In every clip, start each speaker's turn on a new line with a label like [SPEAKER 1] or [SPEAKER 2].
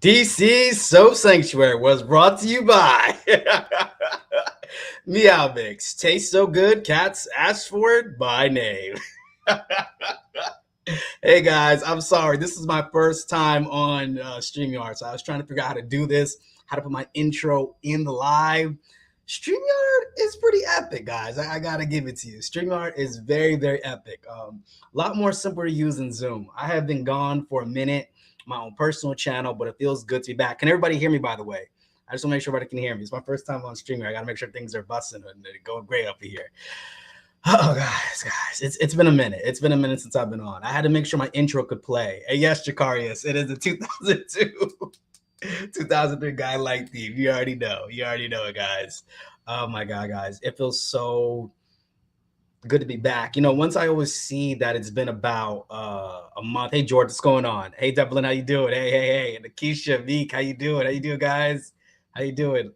[SPEAKER 1] DC Soap Sanctuary was brought to you by Meow Mix. Tastes so good, cats ask for it by name. Hey guys, I'm sorry. This is my first time on StreamYard, so I was trying to figure out how to do this, how to put my intro in the live. StreamYard is pretty epic, guys. I gotta give it to you. StreamYard is very, very epic. A lot more simple to use than Zoom. I have been gone for a minute, my own personal channel, but it feels good to be back. Can everybody hear me, by the way? I just want to make sure everybody can hear me. It's my first time on StreamYard. I gotta make sure things are busting and they're going great up here. Oh, guys, it's been a minute. It's been a minute since I've been on. I had to make sure my intro could play. And yes, Jakarius, it is a 2002, 2003 guy like Thief. You already know. You already know it, guys. Oh my God, guys, it feels so good to be back. Once I always see that it's been about a month. Hey, George, what's going on? Hey, Devlin, how you doing? Hey, and Akeisha, Meek, how you doing? How you doing, guys? How you doing?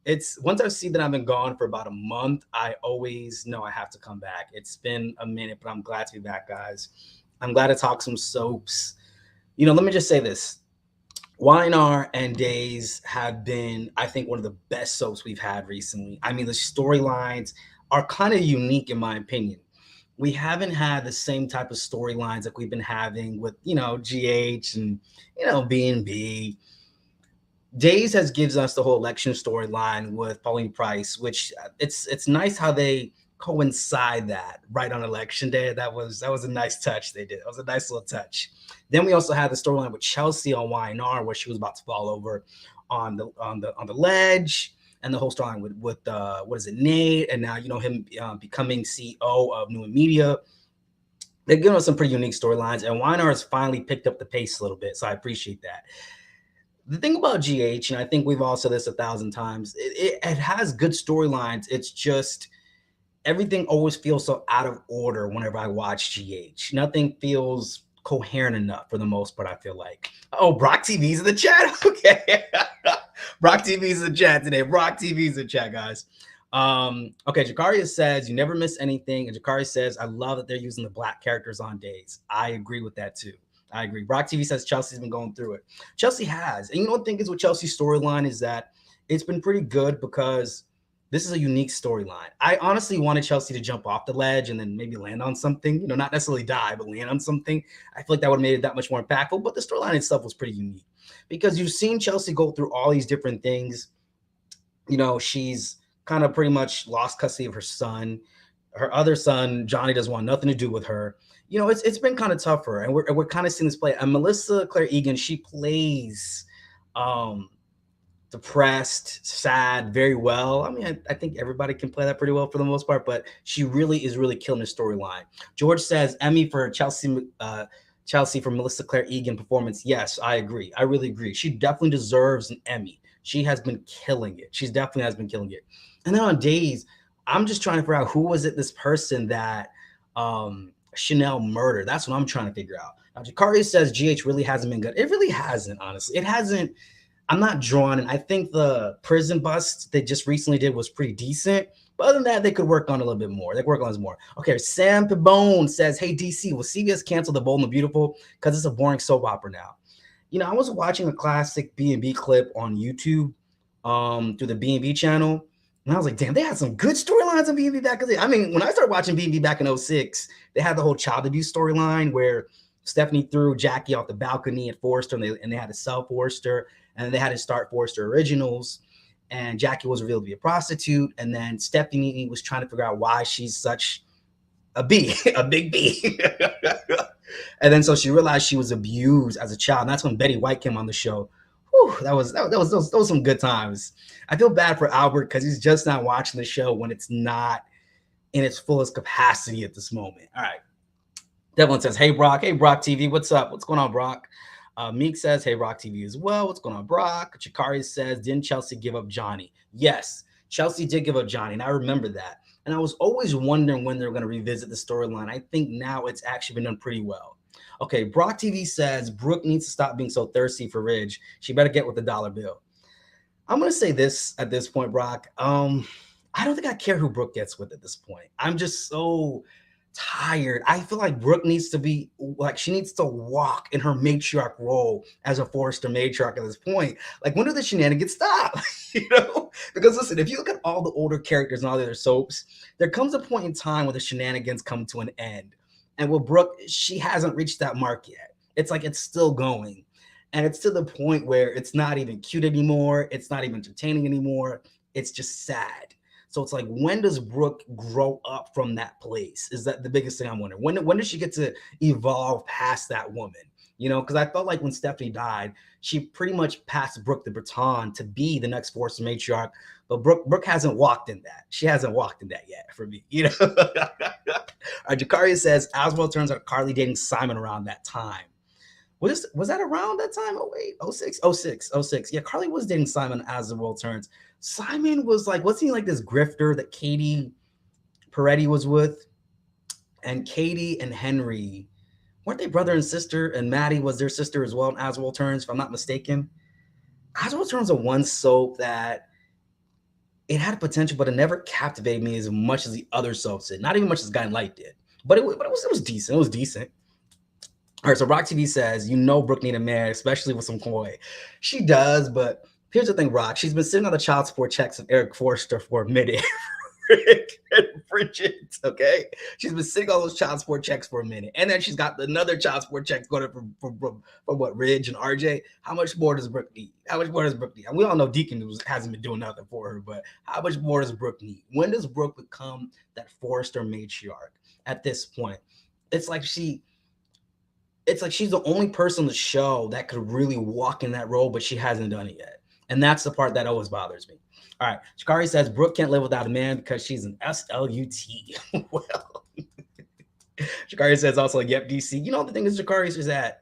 [SPEAKER 1] It's once I see that I've been gone for about a month, I always know I have to come back. It's been a minute, but I'm glad to be back, guys. I'm glad to talk some soaps. Let me just say this. YNR and Days have been, I think, one of the best soaps we've had recently. I mean, the storylines are kind of unique, in my opinion. We haven't had the same type of storylines that we've been having with, GH and, B&B. Days has gives us the whole election storyline with Pauline Price, which it's nice how they coincide that right on election day. That was a nice touch they did. That was a nice little touch. Then we also had the storyline with Chelsea on YNR where she was about to fall over on the ledge, and the whole storyline with what is it, Nate, and now him becoming CEO of New Media. They're giving us some pretty unique storylines, and YNR has finally picked up the pace a little bit, so I appreciate that. The thing about GH, and I think we've all said this 1,000 times, it has good storylines. It's just everything always feels so out of order whenever I watch GH. Nothing feels coherent enough for the most part, I feel like. Oh, Brock TV's in the chat. Okay. Brock TV's in the chat today. Brock TV's in the chat, guys. Okay, Jakaria says you never miss anything. And Jakaria says, I love that they're using the black characters on Days. I agree with that too. I agree. Brock TV says Chelsea's been going through it. Chelsea has. And what I think is with Chelsea's storyline is that it's been pretty good because this is a unique storyline. I honestly wanted Chelsea to jump off the ledge and then maybe land on something, not necessarily die, but land on something. I feel like that would have made it that much more impactful. But the storyline itself was pretty unique because you've seen Chelsea go through all these different things. She's kind of pretty much lost custody of her son. Her other son, Johnny, doesn't want nothing to do with her. It's been kind of tougher, and we're kind of seeing this play. And Melissa Claire Egan, she plays depressed, sad very well. I mean, I think everybody can play that pretty well for the most part, but she really is killing the storyline. George says Emmy for Chelsea for Melissa Claire Egan performance. Yes, I agree. I really agree. She definitely deserves an Emmy. She has been killing it. She definitely has been killing it. And then on Days, I'm just trying to figure out who was it, this person that Chanel murdered. That's what I'm trying to figure out. Now, Jakari says GH really hasn't been good. It really hasn't, honestly. It hasn't. I'm not drawn. And I think the prison bust they just recently did was pretty decent. But other than that, they could work on a little bit more. They could work on this more. Okay, Sam Pabone says, hey, DC, will CBS cancel The Bold and the Beautiful? Because it's a boring soap opera now. I was watching a classic B&B clip on YouTube through the B&B channel. And I was like, damn, they had some good storylines on B&B back in the day. I mean, when I started watching B&B back in 2006, they had the whole child abuse storyline where Stephanie threw Jackie off the balcony at Forrester, and they had to sell Forrester, and then they had to start Forrester Originals, and Jackie was revealed to be a prostitute, and then Stephanie was trying to figure out why she's such a B, a big B. And then so she realized she was abused as a child, and that's when Betty White came on the show. Whew, that was some good times. I feel bad for Albert because he's just not watching the show when it's not in its fullest capacity at this moment. All right. Devlin says, hey, Brock. Hey, Brock TV. What's up? What's going on, Brock? Meek says, hey, Brock TV as well. What's going on, Brock? Chikari says, didn't Chelsea give up Johnny? Yes, Chelsea did give up Johnny, and I remember that. And I was always wondering when they're going to revisit the storyline. I think now it's actually been done pretty well. Okay, Brock TV says, Brooke needs to stop being so thirsty for Ridge. She better get with the dollar bill. I'm going to say this at this point, Brock. I don't think I care who Brooke gets with at this point. I'm just so tired. I feel like Brooke needs to be like she needs to walk in her matriarch role as a Forrester matriarch at this point. Like when do the shenanigans stop? Because listen, if you look at all the older characters and all the other soaps, there comes a point in time where the shenanigans come to an end. And with Brooke, she hasn't reached that mark yet. It's like it's still going. And it's to the point where it's not even cute anymore. It's not even entertaining anymore. It's just sad. So it's like, when does Brooke grow up from that place? Is that the biggest thing I'm wondering? When does she get to evolve past that woman? Because I felt like when Stephanie died, she pretty much passed Brooke the baton to be the next Force matriarch. But Brooke hasn't walked in that. She hasn't walked in that yet for me. Jakaria says Oswald turns out Carly dating Simon around that time. Was that around that time? 08, 06. Yeah, Carly was dating Simon as the world turns. Simon was like, wasn't he like this grifter that Katie Peretti was with? And Katie and Henry, weren't they brother and sister? And Maddie was their sister as well in As the World Turns, if I'm not mistaken. As the World Turns was one soap that it had potential, but it never captivated me as much as the other soaps did. Not even much as Guiding Light did. But it was decent. It was decent. All right, so Rock TV says, Brooke need a man, especially with some koi. She does, but here's the thing, Rock. She's been sitting on the child support checks of Eric Forrester for a minute. Rick and Bridget, okay? She's been sitting on those child support checks for a minute. And then she's got another child support check going from what, Ridge and RJ? How much more does Brooke need? And we all know Deacon hasn't been doing nothing for her, but how much more does Brooke need? When does Brooke become that Forrester matriarch at this point? It's like she's the only person on the show that could really walk in that role, but she hasn't done it yet. And that's the part that always bothers me. All right. Shikari says Brooke can't live without a man because she's an SLUT. Well, Shikari says also, yep, DC. The thing is, Shikari is that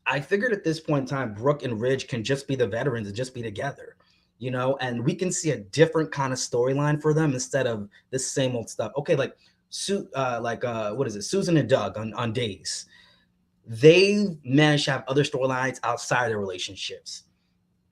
[SPEAKER 1] I figured at this point in time, Brooke and Ridge can just be the veterans and just be together, and we can see a different kind of storyline for them instead of the same old stuff. Okay, what is it? Susan and Doug on Days. They managed to have other storylines outside of their relationships.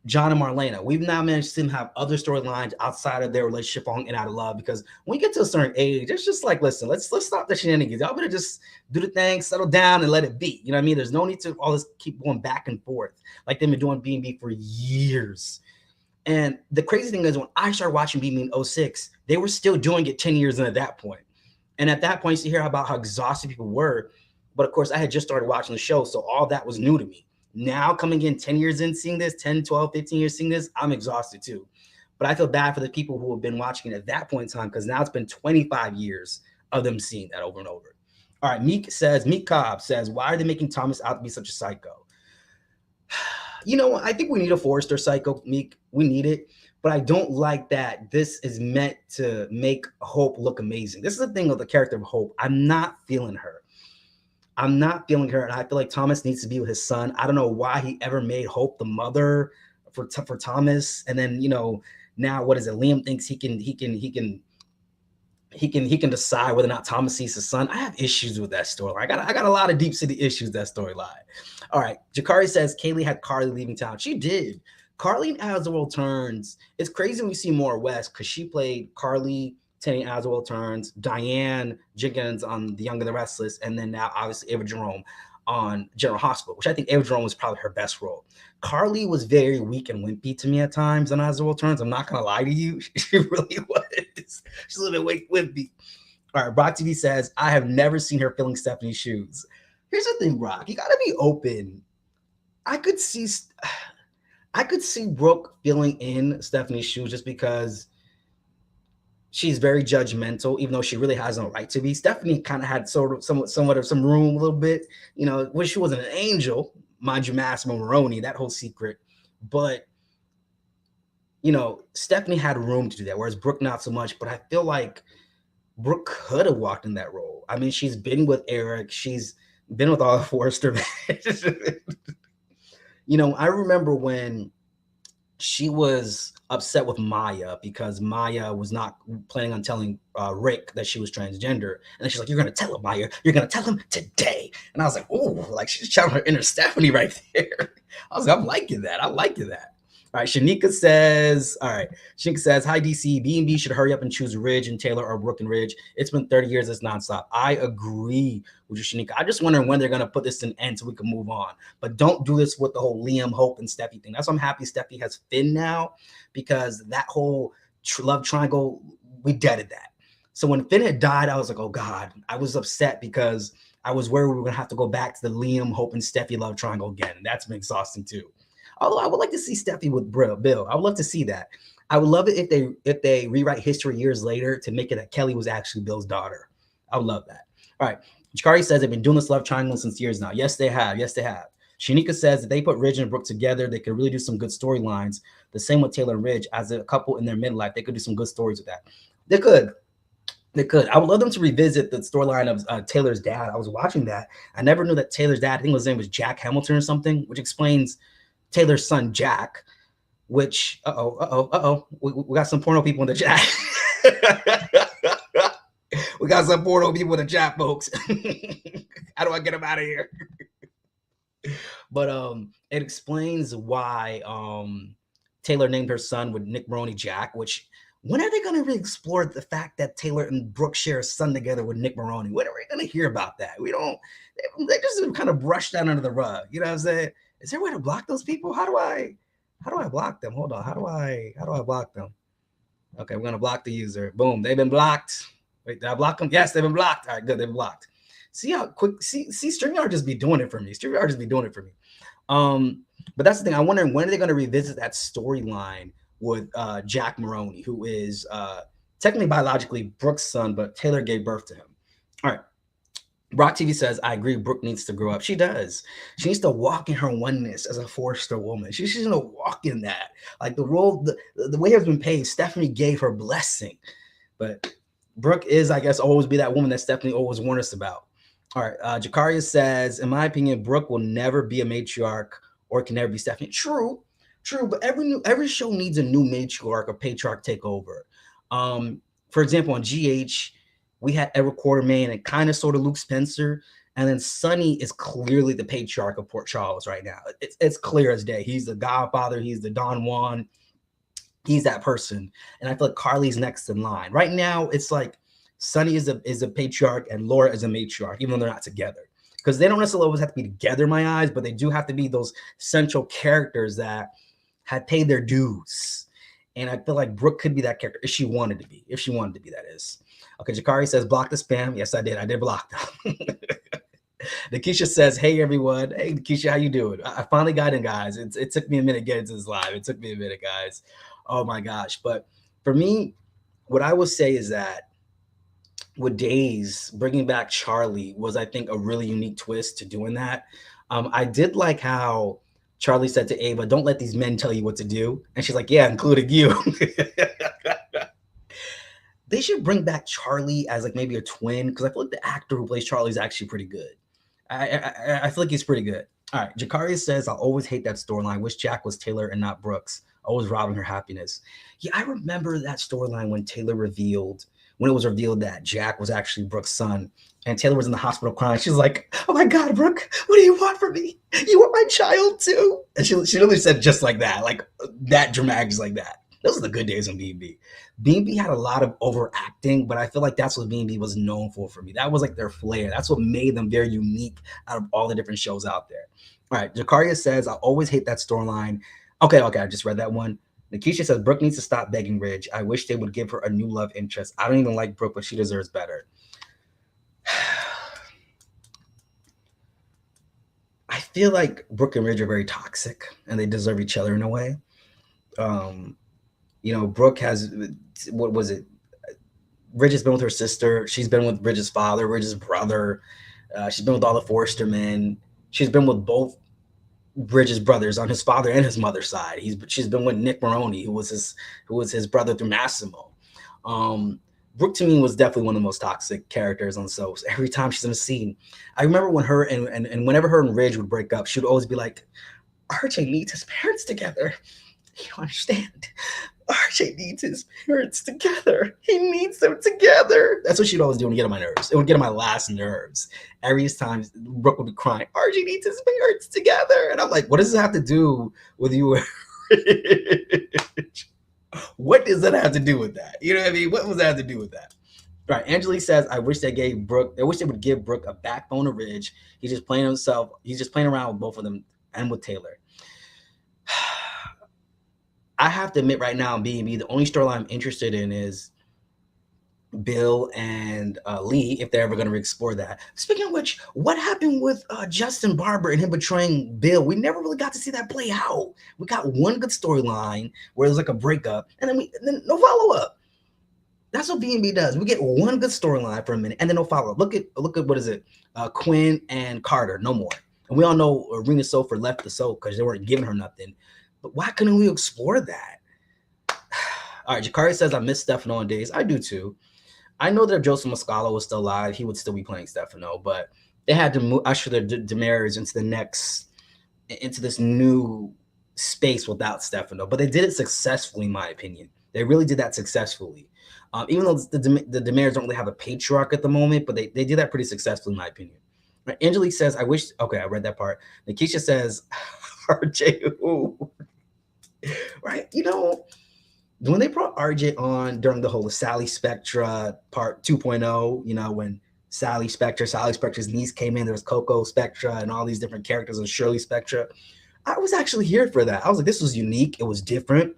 [SPEAKER 1] John and Marlena, we've now managed to have other storylines outside of their relationship on and out of love, because when you get to a certain age, it's just like, listen, let's stop the shenanigans. Y'all better just do the thing, settle down, and let it be. You know what I mean? There's no need to all this keep going back and forth like they've been doing B&B for years. And the crazy thing is, when I started watching B&B in 06, they were still doing it 10 years in at that point. And at that point, you hear about how exhausted people were. But of course, I had just started watching the show, so all that was new to me. Now coming in 10 years in, seeing this, 10, 12, 15 years seeing this, I'm exhausted too. But I feel bad for the people who have been watching it at that point in time, because now it's been 25 years of them seeing that over and over. All right, Meek Cobb says, why are they making Thomas out to be such a psycho? I think we need a Forrester psycho, Meek. We need it. But I don't like that this is meant to make Hope look amazing. This is the thing with the character of Hope. I'm not feeling her. And I feel like Thomas needs to be with his son. I don't know why he ever made Hope the mother for Thomas. And then, now what is it? Liam thinks he can decide whether or not Thomas sees his son. I have issues with that storyline. I got a lot of deep city issues with that storyline. All right. Jakari says Kaylee had Carly leaving town. She did. Carly in As the World Turns. It's crazy when we see more West, because she played Carly Tenny As the World Turns, Diane Jenkins on The Young and the Restless, and then now obviously Ava Jerome on General Hospital, which I think Ava Jerome was probably her best role. Carly was very weak and wimpy to me at times on As the World Turns. I'm not gonna lie to you, she really was. She's a little bit wimpy. All right, Brock TV says, I have never seen her filling Stephanie's shoes. Here's the thing, Brock, you gotta be open. I could see Brooke filling in Stephanie's shoes just because she's very judgmental, even though she really has no right to be. Stephanie kind of had somewhat of some room a little bit, when she wasn't an angel, mind you, Massimo Moroni, that whole secret. But, Stephanie had room to do that, whereas Brooke not so much. But I feel like Brooke could have walked in that role. I mean, she's been with Eric. She's been with all the Forrester. I remember when she was upset with Maya because Maya was not planning on telling Rick that she was transgender. And then she's like, you're going to tell him, Maya. You're going to tell him today. And I was like, oh, like she's channeling her inner Stephanie right there. I was like, I'm liking that. All right, Shanika says, all right, Shanika says, hi, DC. B&B should hurry up and choose Ridge and Taylor or Brooke and Ridge. It's been 30 years. It's nonstop. I agree with you, Shanika. I just wonder when they're going to put this to an end so we can move on. But don't do this with the whole Liam, Hope, and Steffi thing. That's why I'm happy Steffi has Finn now, because that whole love triangle, we deaded that. So when Finn had died, I was like, oh, God. I was upset because I was worried we were going to have to go back to the Liam, Hope, and Steffi love triangle again. And that's been exhausting, too. Although I would like to see Steffi with Bill. I would love to see that. I would love it if they rewrite history years later to make it that Kelly was actually Bill's daughter. I would love that. All right. Jakari says they've been doing this love triangle since years now. Yes, they have. Yes, they have. Shanika says if they put Ridge and Brooke together, they could really do some good storylines. The same with Taylor and Ridge. As a couple in their midlife, they could do some good stories with that. They could. They could. I would love them to revisit the storyline of Taylor's dad. I was watching that. I never knew that Taylor's dad, I think his name was Jack Hamilton or something, which explains Taylor's son, Jack, which, we got some porno people in the chat. We got some porno people in the chat, folks. How do I get them out of here? But it explains why Taylor named her son with Nick Maroney Jack, which, when are they going to really explore the fact that Taylor and Brooke share a son together with Nick Maroney? When are we going to hear about that? We don't, they just kind of brush that under the rug. You know what I'm saying? Is there a way to block those people? How do I block them? Hold on. How do I block them? Okay, we're going to block the user. Boom. They've been blocked. Wait, did I block them? Yes, they've been blocked. All right, good. They've been blocked. See how quick, see, StreamYard just be doing it for me. StreamYard just be doing it for me. But that's the thing. I'm wondering, when are they going to revisit that storyline with Jack Maroney, who is technically biologically Brooke's son, but Taylor gave birth to him. All right. Brock TV says, I agree, Brooke needs to grow up. She does. She needs to walk in her oneness as a Forrester woman. She's going to walk in that. Like the role, the way it's been paid, Stephanie gave her blessing. But Brooke is, I guess, always be that woman that Stephanie always warned us about. All right. Jakaria says, in my opinion, Brooke will never be a matriarch or can never be Stephanie. True, but every show needs a new matriarch or patriarch take over. For example, on GH, we had Edward Quartermain and kind of sort of Luke Spencer, and then Sonny is clearly the patriarch of Port Charles right now. It's clear as day. He's the godfather. He's the Don Juan. He's that person, and I feel like Carly's next in line. Right now, it's like Sonny is a patriarch and Laura is a matriarch, even though they're not together. Because they don't necessarily always have to be together in my eyes, but they do have to be those central characters that had paid their dues. And I feel like Brooke could be that character if she wanted to be. If she wanted to be, that is. Okay, Jakari says, block the spam. Yes, I did. I did block them. Nikisha says, hey, everyone. Hey, Nikisha, how you doing? I finally got in, guys. It took me a minute to get into this live. It took me a minute, guys. Oh, my gosh. But for me, what I will say is that with Days, bringing back Charlie was, I think, a really unique twist to doing that. I did like how Charlie said to Ava, don't let these men tell you what to do. And she's like, yeah, including you. They should bring back Charlie as like maybe a twin, because I feel like the actor who plays Charlie is actually pretty good. I feel like he's pretty good. All right, Jakaria says, I'll always hate that storyline. Wish Jack was Taylor and not Brooks. Always robbing her happiness. Yeah, I remember that storyline when it was revealed that Jack was actually Brooke's son, and Taylor was in the hospital crying. She's like, oh my God, Brooke, what do you want from me? You want my child too? And she literally said just like that, like that dramatic, just like that. Those are the good days on B&B. B&B had a lot of overacting, but I feel like that's what B&B was known for me. That was like their flair. That's what made them very unique out of all the different shows out there. All right, Jakaria says, I always hate that storyline. Okay, I just read that one. Nikisha says, Brooke needs to stop begging Ridge. I wish they would give her a new love interest. I don't even like Brooke, but she deserves better. I feel like Brooke and Ridge are very toxic, and they deserve each other in a way. Brooke has, what was it? Ridge has been with her sister. She's been with Ridge's father, Ridge's brother. She's been with all the Forrester men. She's been with both Ridge's brothers on his father and his mother's side. She's been with Nick Maroney, who was his brother through Massimo. Brooke to me was definitely one of the most toxic characters on shows. Every time she's in a scene, I remember when her and whenever her and Ridge would break up, she would always be like, RJ needs his parents together. You don't understand. RJ needs his parents together. He needs them together. That's what she'd always do to get on my nerves. It would get on my last nerves. Every time Brooke would be crying, RJ needs his parents together. And I'm like, what does this have to do with you What does that have to do with that? You know what I mean? What does that have to do with that? All right, Angelique says, I wish they would give Brooke a backbone to Ridge. He's just playing himself. He's just playing around with both of them and with Taylor. I have to admit right now, B&B, the only storyline I'm interested in is Bill and Lee, if they're ever going to explore that. Speaking of which, what happened with Justin Barber and him betraying Bill? We never really got to see that play out. We got one good storyline where it was like a breakup, and then no follow up. That's what B&B does. We get one good storyline for a minute, and then no follow up. Look at what is it? Quinn and Carter, no more. And we all know Rena Sofer left the soap because they weren't giving her nothing. But why couldn't we explore that? All right, Jakari says I miss Stefano on days. I do too. I know that if Joseph Moscalo was still alive, he would still be playing Stefano, but they had to usher the Damaris into this new space without Stefano. But they did it successfully, in my opinion. They really did that successfully. Even though the Damaris don't really have a patriarch at the moment, but they did that pretty successfully, in my opinion. Right, Angelique says, I wish, okay, I read that part. Nikisha says, RJ, who? Right, when they brought RJ on during the whole Sally Spectra part 2.0, when Sally Spectra's niece came in, there was Coco Spectra and all these different characters and Shirley Spectra. I was actually here for that. I was like, this was unique. It was different.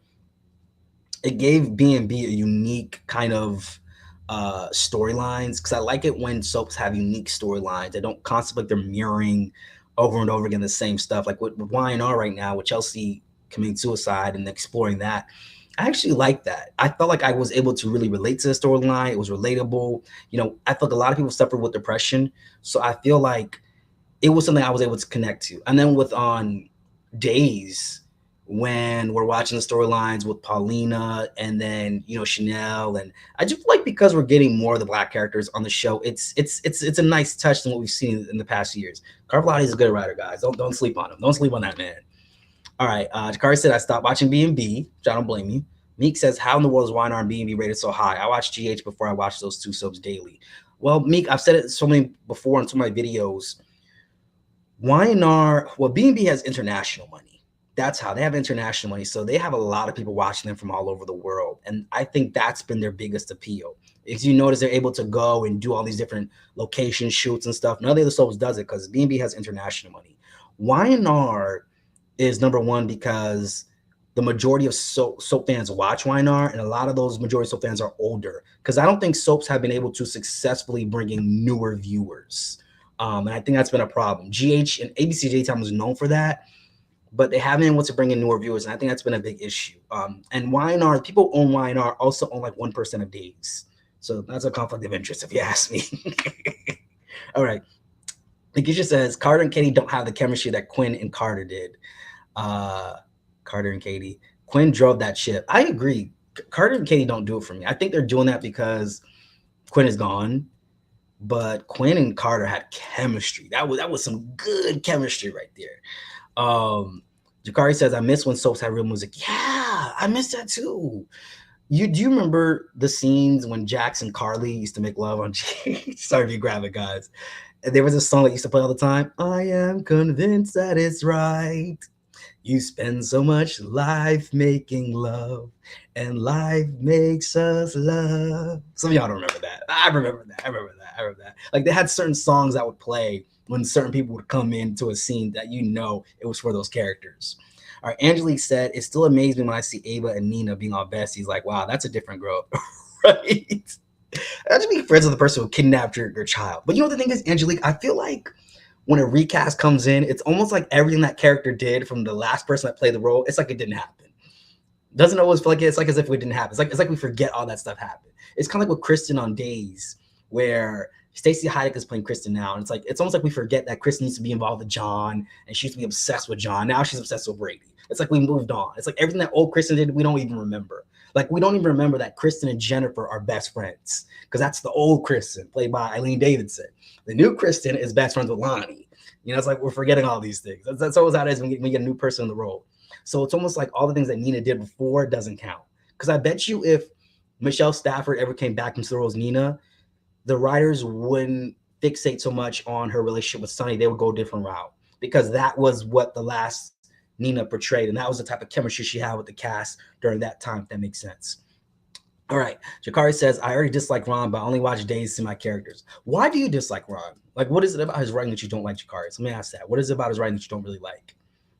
[SPEAKER 1] It gave B&B a unique kind of storylines, because I like it when soaps have unique storylines. They don't constantly, they're mirroring over and over again the same stuff. Like with Y&R right now, with Chelsea committing suicide and exploring that. I actually like that. I felt like I was able to really relate to the storyline. It was relatable. I felt a lot of people suffer with depression. So I feel like it was something I was able to connect to. And then with on Days, when we're watching the storylines with Paulina and then, Chanel. And I just feel like because we're getting more of the Black characters on the show, it's a nice touch than what we've seen in the past years. Carpalotti is a good writer, guys. Don't sleep on him. Don't sleep on that man. All right. Jakari said, I stopped watching B&B, which I don't blame you. Meek says, how in the world is Y&R and B&B rated so high? I watch GH before I watch those two soaps daily. Well, Meek, I've said it so many before in so many videos. Y&R, well, B&B has international money. That's how they have international money. So they have a lot of people watching them from all over the world. And I think that's been their biggest appeal. If you notice, they're able to go and do all these different location shoots and stuff. None of the other soaps does it because B&B has international money. Y&R is number one because the majority of soap fans watch Y&R, and a lot of those majority soap fans are older, because I don't think soaps have been able to successfully bring in newer viewers. And I think that's been a problem. GH and ABC Daytime was known for that, but they haven't been able to bring in newer viewers, and I think that's been a big issue. And Y&R, people own Y&R also own like 1% of Days. So that's a conflict of interest, if you ask me. All right. Nikisha says, Carter and Katie don't have the chemistry that Quinn and Carter did. Carter and Katie. Quinn drove that ship. I agree. Carter and Katie don't do it for me. I think they're doing that because Quinn is gone, but Quinn and Carter had chemistry. That was some good chemistry right there. Jakari says, I miss when soaps had real music. Yeah, I miss that too. Do you remember the scenes when Jax and Carly used to make love on Sorry if you grab it, guys. There was a song that used to play all the time. I am convinced that it's right. You spend so much life making love, and life makes us love. Some of y'all don't remember that. I remember that. Like, they had certain songs that would play when certain people would come into a scene that it was for those characters. All right, Angelique said, it still amazes me when I see Ava and Nina being all besties. Like, wow, that's a different girl, right? Imagine being friends with the person who kidnapped your child. But the thing is, Angelique, I feel like when a recast comes in, it's almost like everything that character did from the last person that played the role, it's like it didn't happen. Doesn't always feel like it's like as if it didn't happen. It's like we forget all that stuff happened. It's kind of like with Kristen on Days, where Stacey Heideck is playing Kristen now. And it's almost like we forget that Kristen used to be involved with John, and she used to be obsessed with John. Now she's obsessed with Brady. It's like we moved on. It's like everything that old Kristen did, we don't even remember. Like, we don't even remember that Kristen and Jennifer are best friends, because that's the old Kristen, played by Eileen Davidson. The new Kristen is best friends with Lonnie. It's like we're forgetting all these things. That's always how it is when we get a new person in the role. So it's almost like all the things that Nina did before doesn't count. Because I bet you if Michelle Stafford ever came back into the role as Nina, the writers wouldn't fixate so much on her relationship with Sonny. They would go a different route, because that was what the last Nina portrayed, and that was the type of chemistry she had with the cast during that time, if that makes sense. All right. Jakari says, I already dislike Ron, but I only watch Days to see my characters. Why do you dislike Ron? Like, what is it about his writing that you don't like, Jakari? So let me ask that. What is it about his writing that you don't really like?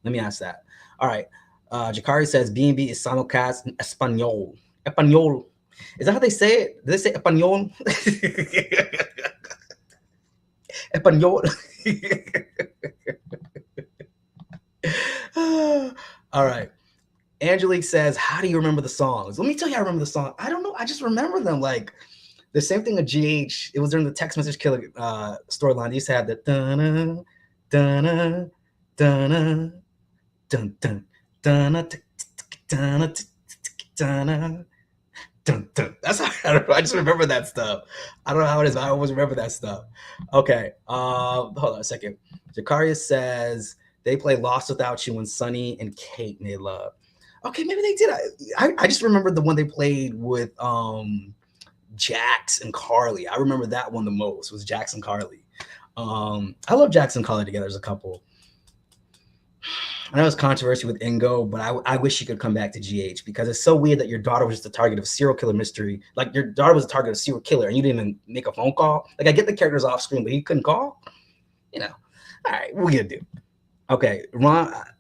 [SPEAKER 1] Let me ask that. All right. Jakari says, B&B is simulcast in Espanol. Espanol. Is that how they say it? Do they say Espanol? Espanol. All right. Angelique says, how do you remember the songs? Let me tell you, I remember the song. I don't know. I just remember them. Like the same thing with GH. It was during the text message killer storyline. They used to have the dun dun dun dun dun dun dun dun dun. That's how I don't know. I just remember that stuff. I don't know how it is. I always remember that stuff. Okay. Hold on a second. Jakaria says they play Lost Without You when Sunny and Kate made love. Okay, maybe they did. I just remember the one they played with Jax and Carly. I remember that one the most was Jax and Carly. I love Jax and Carly together as a couple. I know it's controversy with Ingo, but I wish she could come back to GH because it's so weird that your daughter was just the target of a serial killer mystery. Like your daughter was the target of a serial killer and you didn't even make a phone call. Like I get the characters off screen, but he couldn't call. You know. All right, what are we gonna do? Okay,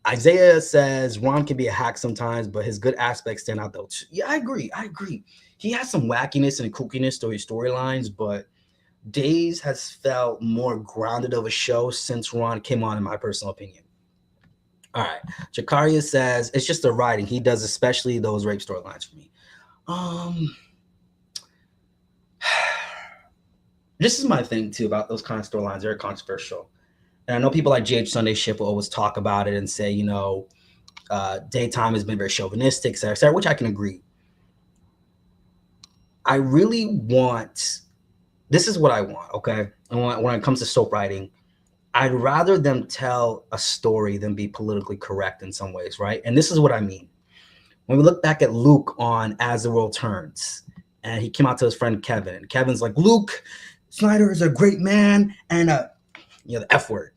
[SPEAKER 1] Isaiah says Ron can be a hack sometimes, but his good aspects stand out though. Yeah, I agree. He has some wackiness and kookiness to his storylines, but Days has felt more grounded of a show since Ron came on, in my personal opinion. All right, Jakaria says it's just the writing he does, especially those rape storylines for me. This is my thing too about those kind of storylines. They're controversial. And I know people like GH Sunday Shift will always talk about it and say, you know, daytime has been very chauvinistic, et cetera, which I can agree. I really want, this is what I want, okay? When it comes to soap writing, I'd rather them tell a story than be politically correct in some ways, right? And this is what I mean. When we look back at Luke on As the World Turns, and he came out to his friend Kevin, and Kevin's like, Luke Snyder is a great man, and the F word.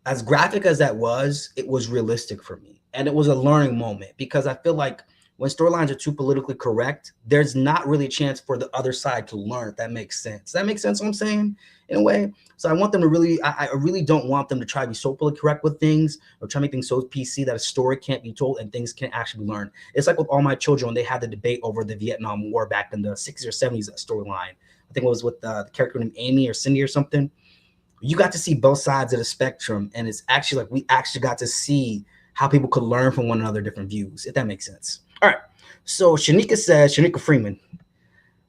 [SPEAKER 1] As graphic as that was, it was realistic for me. And it was a learning moment because I feel like when storylines are too politically correct, there's not really a chance for the other side to learn, if that makes sense. Does that make sense what I'm saying in a way? So I want them to really, I really don't want them to try to be so politically correct with things or try to make things so PC that a story can't be told and things can't actually be learned. It's like with All My Children, when they had the debate over the Vietnam War back in the 60s or 70s storyline. I think it was with the character named Amy or Cindy or something. You got to see both sides of the spectrum, and it's actually like we actually got to see how people could learn from one another different views, if that makes sense. All right. So Shanika Freeman.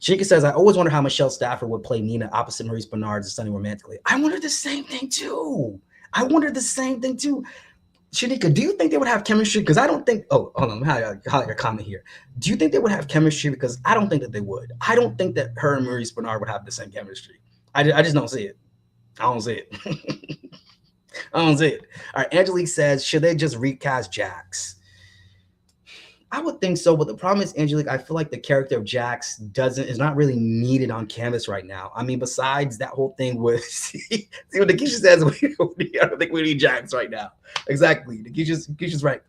[SPEAKER 1] Shanika says, I always wonder how Michelle Stafford would play Nina opposite Maurice Bernard and Sunny romantically. I wondered the same thing too. Shanika, do you think they would have chemistry? Because I don't think, oh, hold on, let me highlight your comment here. Do you think they would have chemistry? Because I don't think that they would. I don't think that her and Maurice Bernard would have the same chemistry. I just don't see it. I don't see it. I don't see it. All right, Angelique says, should they just recast Jax? I would think so, but the problem is, Angelique, I feel like the character of Jax is not really needed on canvas right now. I mean, besides that whole thing with, see what Nikisha says, I don't think we need Jax right now. Exactly. Nikisha's right.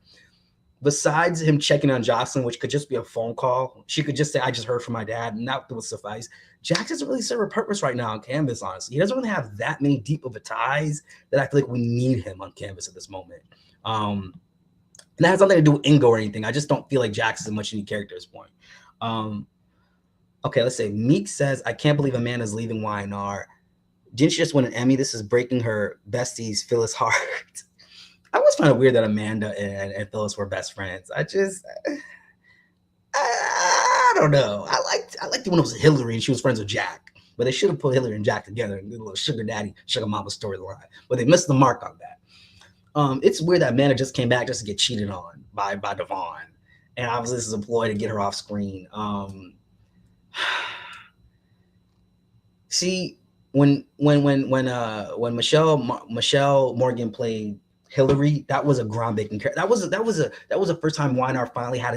[SPEAKER 1] Besides him checking on Jocelyn, which could just be a phone call, she could just say, I just heard from my dad, and that would suffice. Jax doesn't really serve a purpose right now on canvas, honestly. He doesn't really have that many deep of a ties that I feel like we need him on canvas at this moment. And that has nothing to do with Ingo or anything. I just don't feel like Jax is a much needed character at this point. Okay, let's say Meek says, I can't believe Amanda's leaving YNR. Didn't she just win an Emmy? This is breaking her bestie's Phyllis heart. I always find it weird that Amanda and Phyllis were best friends. I don't know. I liked it when it was Hillary and she was friends with Jack. But they should have put Hillary and Jack together and did a little sugar daddy, sugar mama storyline. But they missed the mark on that. It's weird that Amanda just came back just to get cheated on by Devon. And obviously this is a ploy to get her off screen. See, when Michelle Morgan played Hillary, that was a groundbreaking character. That was the first time YNR finally had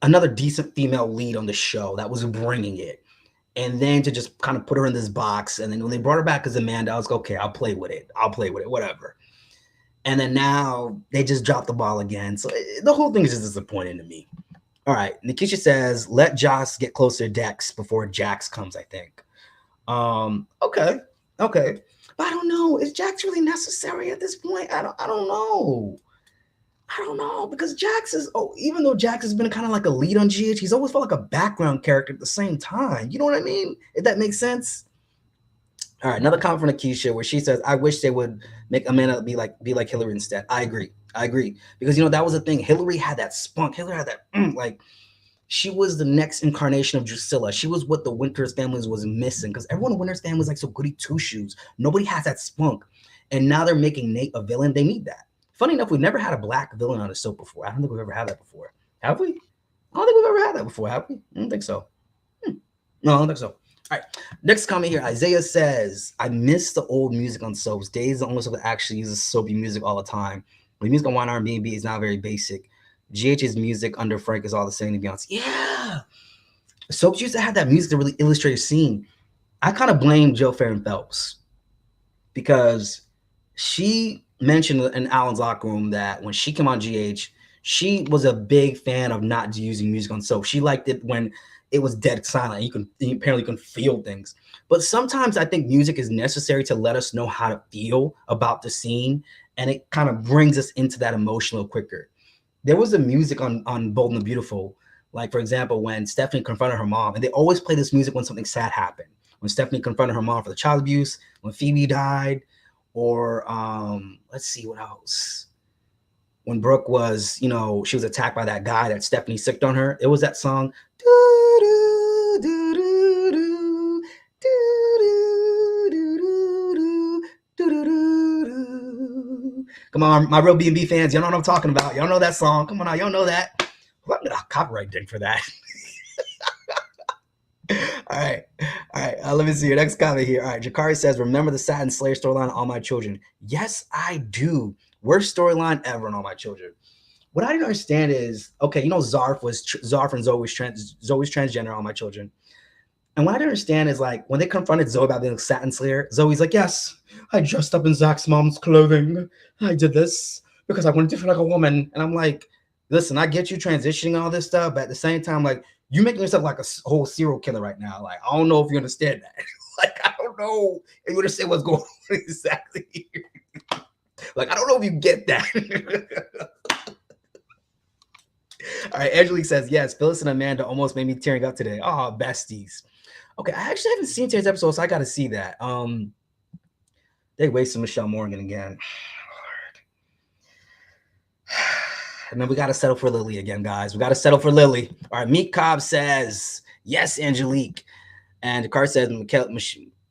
[SPEAKER 1] another decent female lead on the show that was bringing it. And then to just kind of put her in this box, and then when they brought her back as Amanda, I was like, okay, I'll play with it, whatever. And then now they just dropped the ball again. So the whole thing is just disappointing to me. All right. Nikisha says, let Joss get closer to Dex before Jax comes, I think. Okay. Okay. But I don't know. Is Jax really necessary at this point? I don't know. I don't know because Jax is even though Jax has been kind of like a lead on GH, he's always felt like a background character at the same time. You know what I mean? If that makes sense. All right, another comment from Akeisha where she says, "I wish they would make Amanda be like Hillary instead." I agree. I agree because that was the thing. Hillary had that spunk. Hillary had that like she was the next incarnation of Drusilla. She was what the Winters families was missing because everyone in Winters family was like so goody two shoes. Nobody has that spunk, and now they're making Nate a villain. They need that. Funny enough, we've never had a black villain on a soap before. I don't think we've ever had that before. Have we? I don't think we've ever had that before. Have we? I don't think so. No, I don't think so. All right, next comment here. Isaiah says, I miss the old music on soaps. Days the only soap that actually uses soapy music all the time. The music on Wine R&B is now very basic. GH's music under Frank is all the same, to be honest. Yeah. Soaps used to have that music to really illustrate a scene. I kind of blame Jill Farron Phelps because she mentioned in Alan's locker room that when she came on GH, she was a big fan of not using music on soap. She liked it when it was dead silent. You apparently can feel things. But sometimes I think music is necessary to let us know how to feel about the scene, and it kind of brings us into that emotion a little quicker. There was a music on Bold and the Beautiful, like for example, when Stephanie confronted her mom, and they always play this music when something sad happened. When Stephanie confronted her mom for the child abuse, when Phoebe died, or let's see what else. When Brooke was, she was attacked by that guy that Stephanie sicked on her. It was that song. Come on, my real B&B fans, y'all know what I'm talking about. Y'all know that song. Come on now, y'all know that. I'm gonna copyright dig for that. All right. Let me see your next comment here. All right, Jakari says, "Remember the Satin Slayer storyline on All My Children?" Yes, I do. Worst storyline ever on All My Children. What I didn't understand is, okay, Zarf and Zoe's transgender on All My Children. And what I didn't understand is, like, when they confronted Zoe about being a Satin Slayer, Zoe's like, "Yes, I dressed up in Zach's mom's clothing. I did this because I wanted to feel like a woman." And I'm like, listen, I get you transitioning all this stuff, but at the same time, like, you making yourself like a whole serial killer right now. Like, I don't know if you understand that. Like, I don't know if you understand what's going on exactly. Like, I don't know if you get that. All right, Angelique says, yes, Phyllis and Amanda almost made me tearing up today. Oh, besties. Okay, I actually haven't seen today's episode, so I got to see that. They wasted Michelle Morgan again. And then we got to settle for Lily again, guys. We got to settle for Lily. All right, Meat Cobb says, yes, Angelique. And the card says,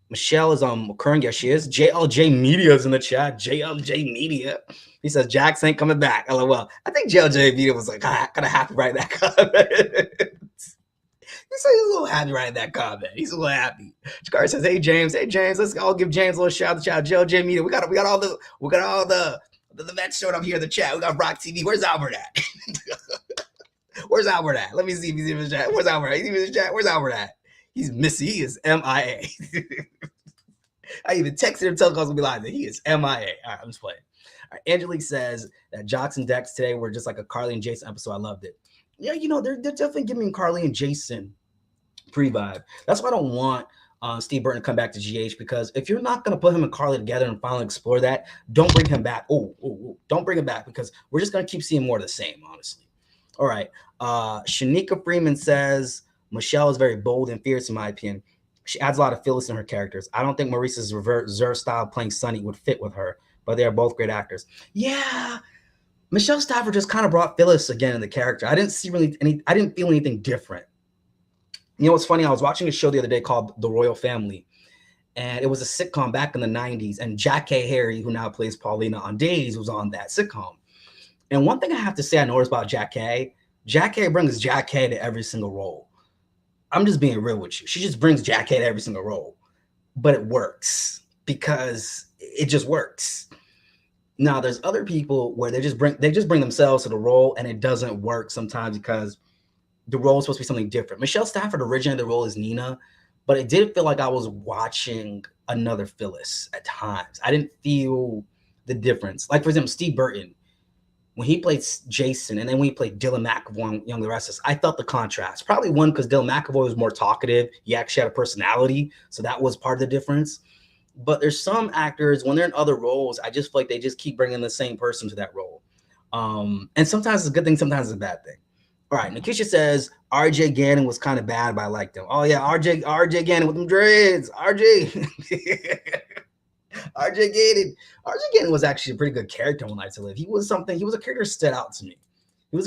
[SPEAKER 1] Michelle is on McCurran. Yes, she is. JLJ Media is in the chat. JLJ Media. He says, Jax ain't coming back. LOL. I think JLJ Media was like, kind of happy right that comment. He's a little happy right that comment. He's a little happy. Jakari says, hey, James, let's all give James a little shout out. JLJ Media. We got all the vet showing up here in the chat. We got Brock TV. Where's Albert at? Where's Albert at? Let me see if he's in the chat. Where's Albert at? He's in the chat. Where's Albert at? He's missing. He is MIA. I even texted him, telling me live that he is MIA. All right, I'm just playing. All right, Angelique says that Jox and Dex today were just like a Carly and Jason episode. I loved it. Yeah, they're definitely giving Carly and Jason pre-vibe. That's why I don't want Steve Burton to come back to GH, because if you're not going to put him and Carly together and finally explore that, don't bring him back. Don't bring him back, because we're just going to keep seeing more of the same, honestly. All right. Shanika Freeman says, Michelle is very bold and fierce, in my opinion. She adds a lot of Phyllis in her characters. I don't think Maurice's reserve style playing Sunny would fit with her, but they are both great actors. Yeah. Michelle Stafford just kind of brought Phyllis again in the character. I didn't feel anything different. What's funny? I was watching a show the other day called The Royal Family, and it was a sitcom back in the 90s, and Jackée Harry, who now plays Paulina on Days, was on that sitcom. And one thing I have to say I noticed about Jackée brings Jackée to every single role. I'm just being real with you. She just brings Jackée to every single role, but it works because it just works. Now, there's other people where they just bring themselves to the role, and it doesn't work sometimes because the role is supposed to be something different. Michelle Stafford originated the role as Nina, but it did feel like I was watching another Phyllis at times. I didn't feel the difference. Like, for example, Steve Burton, when he played Jason, and then when he played Dylan McAvoy on Young the Restless, I felt the contrast. Probably one, because Dylan McAvoy was more talkative. He actually had a personality, so that was part of the difference. But there's some actors, when they're in other roles, I just feel like they just keep bringing the same person to that role. And sometimes it's a good thing, sometimes it's a bad thing. All right, Nikisha says RJ Gannon was kind of bad, but I liked him. Oh yeah, RJ Gannon with them dreads. RJ RJ Gannon was actually a pretty good character on Life to Live. He was a character that stood out to me. All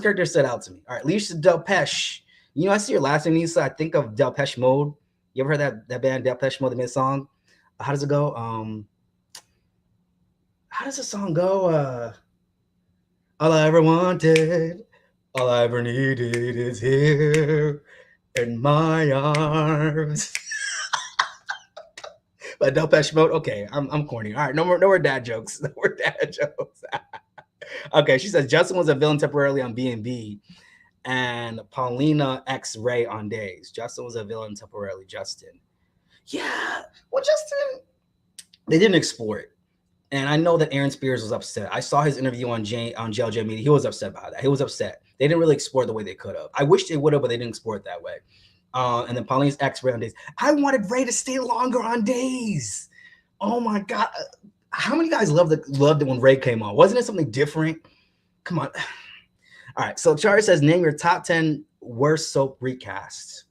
[SPEAKER 1] right, Lisa Delpeche. You know, I see your last name, Lisa. I think of Delpeche Mode. You ever heard that band Delpeche Mode, the mid song? How does it go? How does the song go? All I ever wanted, all I ever needed is here in my arms. But Delpeche Mode, okay, I'm corny. All right, no more dad jokes. No more dad jokes. Okay, she says Justin was a villain temporarily on B&B, and Paulina X Ray on Days. Justin was a villain temporarily. Justin, yeah. Well, Justin, they didn't explore it. And I know that Aaron Spears was upset. I saw his interview on JLJ Media. He was upset about that. He was upset. They didn't really explore it the way they could have. I wish they would have, but they didn't explore it that way. And then Pauline's X-Ray on Days. I wanted Ray to stay longer on Days. Oh my God. How many guys loved it when Ray came on? Wasn't it something different? Come on. All right. So Charlie says, name your top 10 worst soap recasts.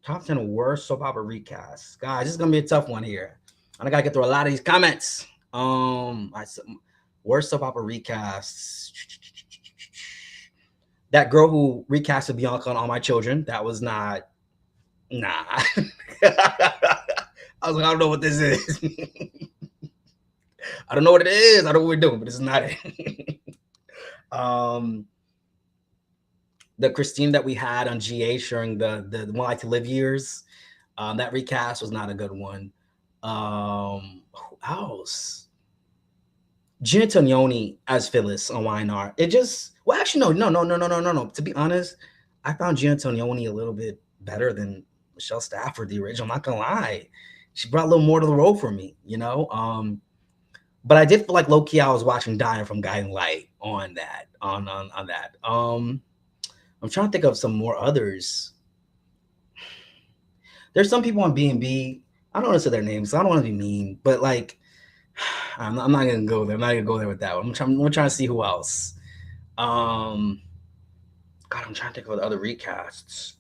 [SPEAKER 1] Top 10 worst soap opera recasts. Guys, this is going to be a tough one here. I gotta get through a lot of these comments. Worst soap opera recasts. That girl who recasted Bianca on All My Children, that was not. Nah. I was like, I don't know what this is. I don't know what it is. I don't know what we're doing, but this is not it. The Christine that we had on GH during the One Life to Live years, that recast was not a good one. Who else? Gina Tognoni as Phyllis on YNR. It just, well, actually, no. To be honest, I found Gina Tognoni a little bit better than Michelle Stafford, the original. I'm not gonna lie, she brought a little more to the role for me, you know. But I did feel like low-key I was watching Dying from Guiding Light on that. On that. I'm trying to think of some more others. There's some people on B&B. I don't want to say their names. I don't want to be mean, but like, I'm not gonna go there. I'm not gonna go there with that one. I'm trying to see who else. God, I'm trying to think of the other recasts.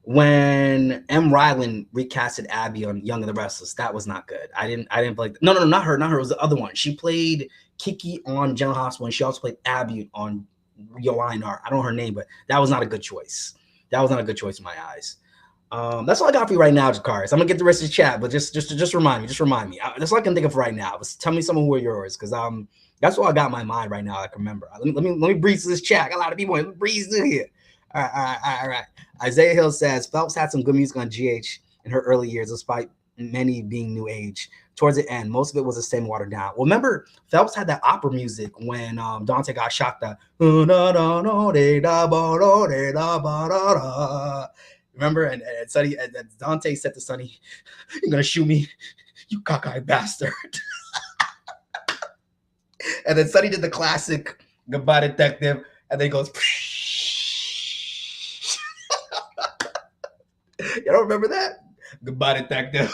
[SPEAKER 1] When M. Ryland recasted Abby on Young and the Restless, that was not good. I didn't like. No, not her. It was the other one. She played Kiki on General Hospital, and she also played Abby on YNR. I don't know her name, but that was not a good choice. That was not a good choice in my eyes. That's all I got for you right now, Jakaris. I'm gonna get the rest of the chat, but just remind me. That's all I can think of right now. Tell me some of who are yours, because that's all I got in my mind right now. I can remember. Let me breeze through this chat. I got a lot of people. Let me breeze through here. All right. Isaiah Hill says Phelps had some good music on GH in her early years, despite many being new age. Towards the end, most of it was the same, watered down. Well, remember, Phelps had that opera music when Dante got shot. Remember, and Sonny, and Dante said to Sonny, "You're gonna shoot me, you cockeyed bastard." And then Sonny did the classic "Goodbye, Detective," and then he goes. You don't remember that? Goodbye, Detective.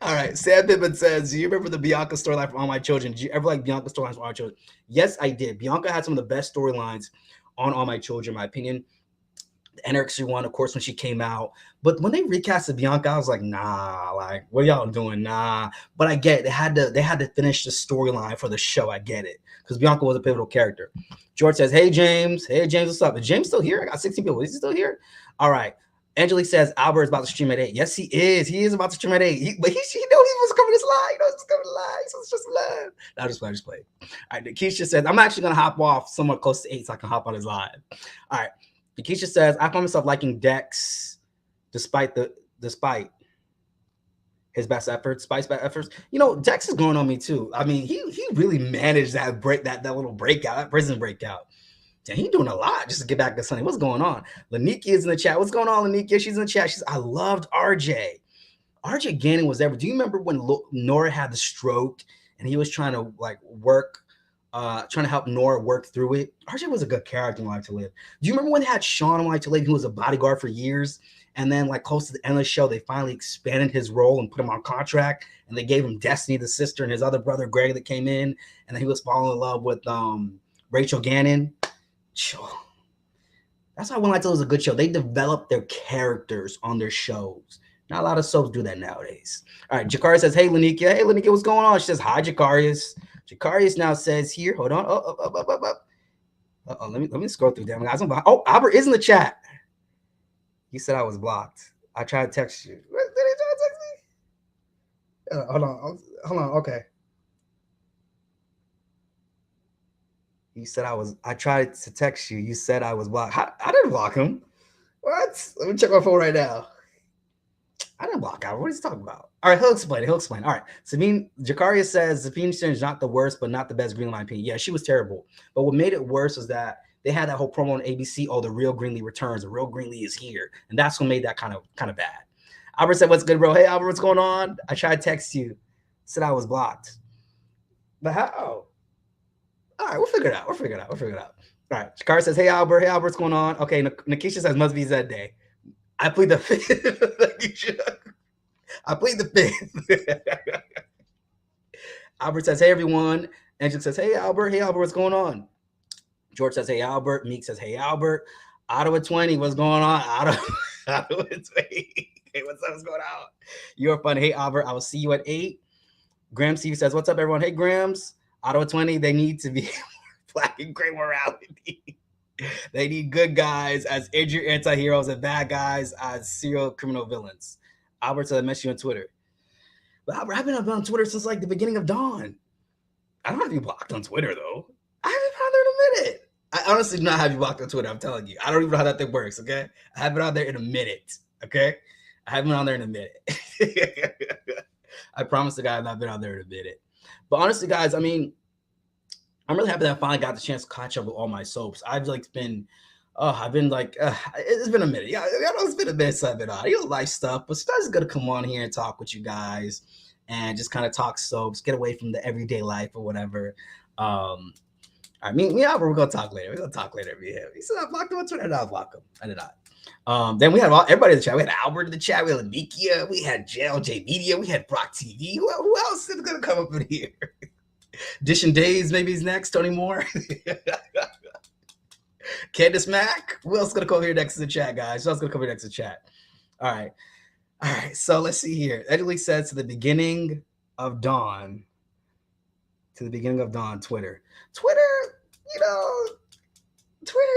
[SPEAKER 1] All right. Sam Pittman says, do you remember the Bianca storyline from All My Children? Did you ever like Bianca storylines from All My Children? Yes, I did. Bianca had some of the best storylines on All My Children, in my opinion. The NXT one, of course, when she came out. But when they recasted Bianca, I was like, nah, like, what y'all doing? Nah. But I get it. They had to finish the storyline for the show. I get it. Because Bianca was a pivotal character. George says, hey, James. Hey, James, what's up? Is James still here? I got 16 people. Is he still here? All right. Angelique says Albert is about to stream at 8. Yes, he is. He is about to stream at 8. But he know he was coming to live. He knows he's coming to live. So it's just live. I just play. All right. Keisha says, I'm actually going to hop off somewhere close to 8 so I can hop on his live. All right. Keisha says, I find myself liking Dex despite his best efforts, Spice's best efforts. You know, Dex is going on me too. I mean, he really managed that little breakout, that prison breakout. And he's doing a lot just to get back to Sonny. What's going on? Lanikia is in the chat. What's going on, Lanikia? She's in the chat. I loved RJ. RJ Gannon was ever. Do you remember when Nora had the stroke and he was trying to like work, trying to help Nora work through it? RJ was a good character in Life to Live. Do you remember when they had Sean in Life to Live, who was a bodyguard for years? And then, like, close to the end of the show, they finally expanded his role and put him on contract. And they gave him Destiny, the sister, and his other brother, Greg, that came in. And then he was falling in love with Rachel Gannon. That's why One Life to Live was a good show. They developed their characters on their shows. Not a lot of soaps do that nowadays. All right, Jakarius says, hey, Lanikia. Hey, Lanikia, what's going on? She says, hi, Jakarius. Jakarius now says here, hold on. Let me scroll through them, guys. Oh, Albert is in the chat. He said I was blocked. I tried to text you. Did he try to text me? Hold on. Okay. You said I tried to text you. You said I was blocked. I didn't block him. What? Let me check my phone right now. I didn't block Albert. What is he talking about? All right, he'll explain. All right. Sabine Jakaria says Sabine Stern is not the worst, but not the best Greenlee opinion. Yeah, she was terrible. But what made it worse was that they had that whole promo on ABC. Oh, the real Greenlee returns. The real Greenlee is here, and that's what made that kind of bad. Albert said, "What's good, bro? Hey, Albert, what's going on? I tried to text you. Said I was blocked. But how? All right, we'll figure it out. All right. Jakaria says, "Hey, Albert. What's going on? Okay." Nikisha says, "Must be Zed Day." I plead the fifth. I plead the fifth. Albert says, "Hey, everyone." Angela says, "Hey, Albert. What's going on?" George says, "Hey, Albert." Meek says, "Hey, Albert." Ottawa 20, what's going on? Ottawa 20. Hey, what's up? What's going on? You're fun. Hey, Albert, I will see you at 8. Graham Steve says, "What's up, everyone?" Hey, Grams. Ottawa 20, they need to be black and gray morality. They need good guys as injured anti-heroes and bad guys as serial criminal villains. Albert said, "I messaged you on Twitter." But Albert, I've been on Twitter since like the beginning of Dawn. I don't have you blocked on Twitter, though. I haven't been on there in a minute. I honestly do not have you blocked on Twitter. I'm telling you. I don't even know how that thing works, okay? I haven't been on there in a minute, okay? I haven't been on there in a minute. I promise the guy I've not been on there in a minute. But honestly, guys, I mean, I'm really happy that I finally got the chance to catch up with all my soaps. It's been a minute. Yeah, I know it's been a minute since I've been on. Life stuff, but sometimes it's good to come on here and talk with you guys and just kind of talk soaps, get away from the everyday life or whatever. I mean, yeah, we're gonna talk later. He said I blocked him on Twitter. I did not block him. I did not. Then we had everybody in the chat. We had Albert in the chat. We had Nikia. We had JLJ Media. We had Brock TV. Who else is gonna come up in here? Dishing Days, maybe he's next. Tony Moore. Candace Mack. Who else is gonna come here next to the chat, guys? Who else is gonna come here next to the chat? All right. So let's see here. Eddie Lee says to the beginning of Dawn. Twitter. Twitter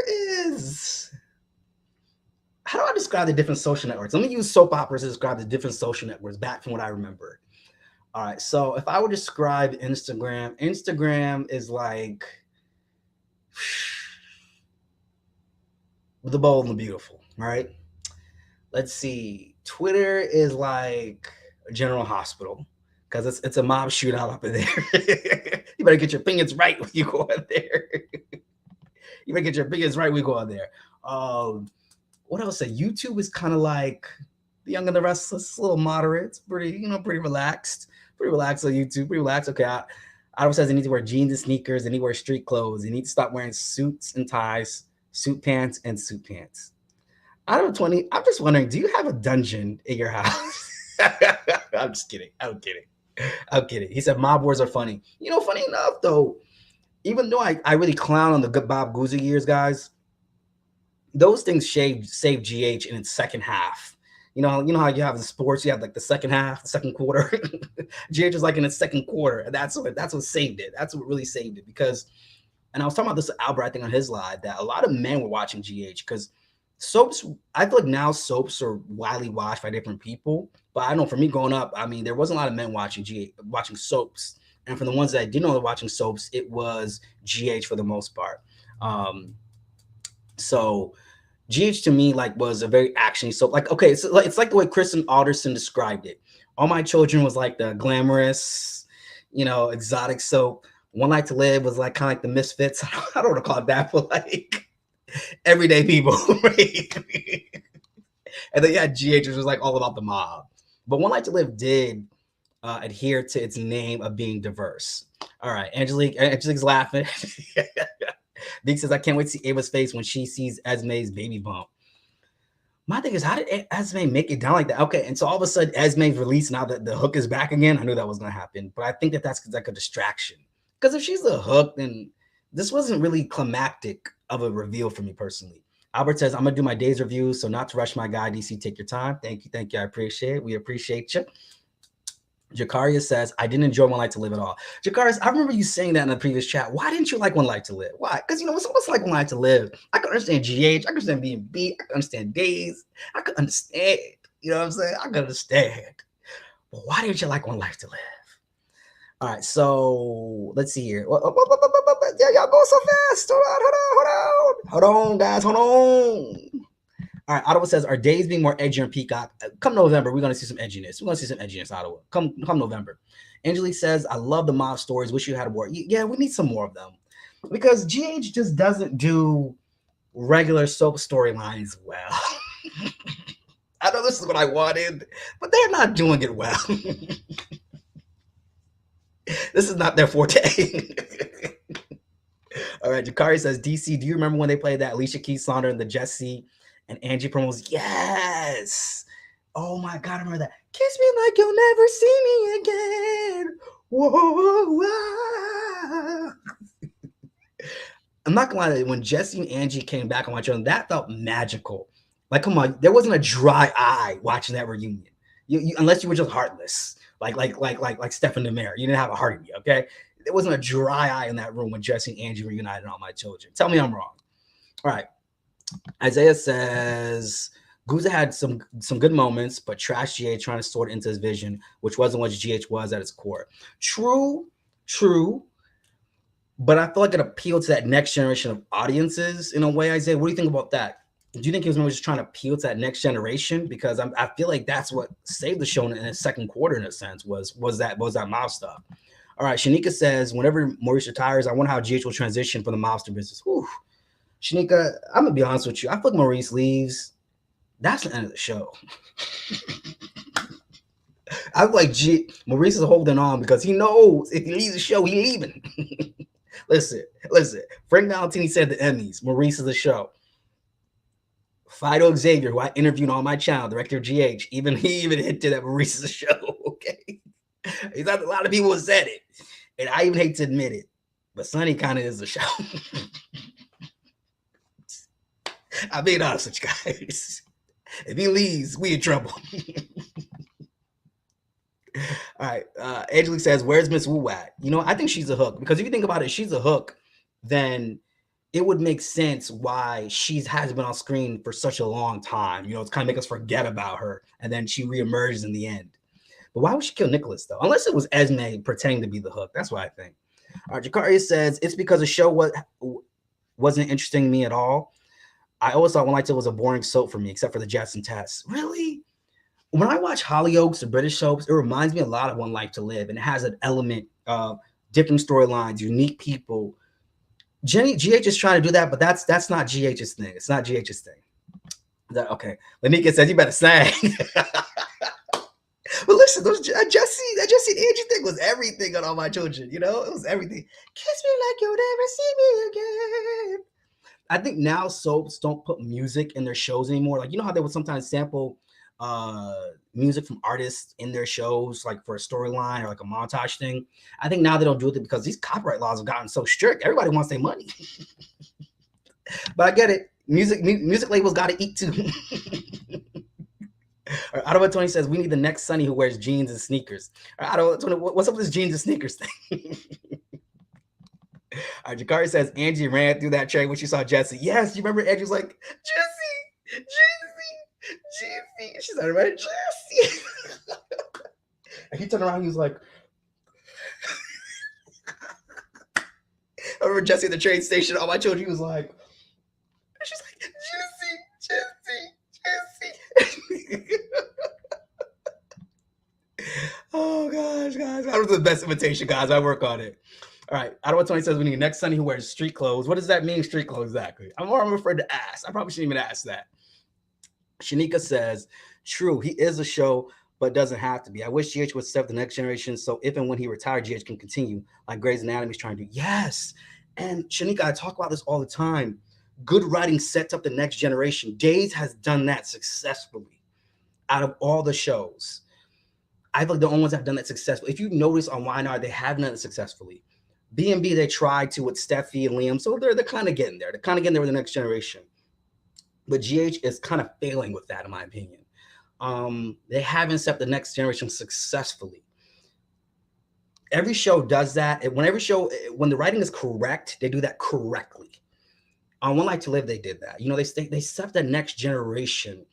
[SPEAKER 1] is. How do I describe the different social networks? Let me use soap operas to describe the different social networks back from what I remember. All right, so if I would describe Instagram is like the bold and the beautiful, right? Let's see. Twitter is like a general hospital because it's a mob shootout up in there. You better get your opinions right when you go in there. What else? YouTube is kind of like The Young and the Restless, a little moderate. It's pretty relaxed. Pretty relaxed on YouTube. Pretty relaxed. Okay. Adam says they need to wear jeans and sneakers. They need to wear street clothes. They need to stop wearing suits and ties, suit pants and suit pants. Adam 20, I'm just wondering, do you have a dungeon in your house? I'm just kidding. I'm kidding. He said mob wars are funny. Funny enough, though, even though I really clown on the good Bob Guza years, guys, those things saved GH in its second half. You know how you have the sports, you have like the second half, the second quarter. GH was like in its second quarter, and that's what saved it. That's what really saved it because, and I was talking about this to Albert, I think on his live, that a lot of men were watching GH because soaps, I feel like now soaps are widely watched by different people. But I know for me growing up, I mean, there wasn't a lot of men watching soaps. And for the ones that I didn't know watching soaps, it was GH for the most part. So GH to me was a very actiony soap. It's like the way Kristen Alderson described it. All My Children was like the glamorous, exotic soap. One Night to Live was like kind of like the Misfits. I don't want to call it that, but like everyday people, right? And then GH was like all about the mob. But One Life to Live did adhere to its name of being diverse. All right, Angelique's laughing. Vic says, I can't wait to see Ava's face when she sees Esme's baby bump. My thing is, how did Esme make it down like that? Okay, and so all of a sudden, Esme's released now that the hook is back again. I knew that was going to happen, but I think that that's like a distraction. Because if she's the hook, then this wasn't really climactic of a reveal for me personally. Albert says, I'm going to do my day's review, so not to rush my guy, DC, take your time. Thank you. I appreciate it. We appreciate you. Jakaria says, I didn't enjoy One Life to Live at all. Jakaria, I remember you saying that in the previous chat. Why didn't you like One Life to Live? Why? Because, what's like One Life to Live? I can understand GH. I can understand B&B. I can understand Days. I can understand. You know what I'm saying? I can understand. But why didn't you like One Life to Live? All right, so let's see here. Yeah, y'all go so fast. Hold on, guys. Hold on. All right, Ottawa says, our days being more edgy on Peacock. Come November, we're going to see some edginess. We're going to see some edginess, Ottawa. Come November. Angelique says, I love the mob stories. Wish you had more. Yeah, we need some more of them. Because GH just doesn't do regular soap storylines well. I know this is what I wanted, but they're not doing it well. This is not their forte. All right, Jakari says, DC, do you remember when they played that Alicia Keys song and the Jesse and Angie promos? Yes. Oh my God, I remember that. Kiss me like you'll never see me again. Whoa, whoa. I'm not gonna lie, when Jesse and Angie came back on my channel, that felt magical. Like, come on, there wasn't a dry eye watching that reunion. You unless you were just heartless, like Stephen Demare. You didn't have a heart in you, okay? There wasn't a dry eye in that room when Jesse and Angie reunited All My Children. Tell me I'm wrong. All right. Isaiah says, Guza had some good moments, but trash GH trying to sort into his vision, which wasn't what GH was at its core. True. But I feel like it appealed to that next generation of audiences in a way. Isaiah, what do you think about that? Do you think he was maybe just trying to appeal to that next generation? Because I feel like that's what saved the show in the second quarter, in a sense, was that mob stuff. All right, Shanika says, whenever Maurice retires, I wonder how GH will transition from the mobster business. Whew. Shanika, I'm gonna be honest with you. I feel like Maurice leaves, that's the end of the show. I feel like Maurice is holding on because he knows if he leaves the show, he's leaving. Listen. Frank Valentini said the Emmys, Maurice is the show. Fido Xavier, who I interviewed on my channel, director of GH, he even hinted that Maurice is a show. Okay, he's not a lot of people have said it, and I even hate to admit it, but Sonny kind of is a show. I'm being honest with you guys. If he leaves, we in trouble. All right, Angelique says, "Where's Miss Wu at?" I think she's a hook, because if you think about it, she's a hook, then it would make sense why she has been on screen for such a long time. It's kind of make us forget about her, and then she reemerges in the end. But why would she kill Nicholas, though? Unless it was Esme pretending to be the hook. That's what I think. All right, Jakaria says, it's because the show wasn't interesting to me at all. I always thought One Life to Live was a boring soap for me, except for the Jets and Tess. Really? When I watch Hollyoaks or British soaps, it reminds me a lot of One Life to Live, and it has an element of different storylines, unique people. GH is trying to do that, but that's not GH's thing. It's not GH's thing. Okay. Lanika says, you better sing. But listen, that Jesse and Angie thing was everything on All My Children. It was everything. Kiss me like you'll never see me again. I think now soaps don't put music in their shows anymore. Like, how they would sometimes sample music from artists in their shows, like for a storyline or like a montage thing. I think now they don't do it because these copyright laws have gotten so strict. Everybody wants their money. But I get it. Music labels got to eat too. Ottawa Tony says, we need the next Sonny who wears jeans and sneakers. Ottawa Tony, what's up with this jeans and sneakers thing? All right, Jakari says, Angie ran through that train when she saw Jesse. Yes, you remember Angie was like, Jesse. She started right, Jesse. And he turned around, he was like, I remember Jesse at the train station, All My Children, he was like, she's like, Jesse. Oh gosh, guys. That was the best invitation, guys. I work on it. All right. Ottawa Tony says we need next Sonny who wears street clothes. What does that mean, street clothes, exactly? I'm afraid to ask. I probably shouldn't even ask that. Shanika says, true, he is a show, but doesn't have to be. I wish GH would set up the next generation so if and when he retired, GH can continue like Grey's Anatomy is trying to do. Yes. And Shanika, I talk about this all the time. Good writing sets up the next generation. Days has done that successfully out of all the shows. I feel like the only ones that have done that successfully. If you notice on YNR, they have done it successfully. B&B, they tried to with Steffi and Liam, so they're kind of getting there. They're kind of getting there with the next generation. But GH is kind of failing with that, in my opinion. They haven't set the next generation successfully. Every show does that. When the writing is correct, they do that correctly. On One Life to Live, they did that. They set the next generation,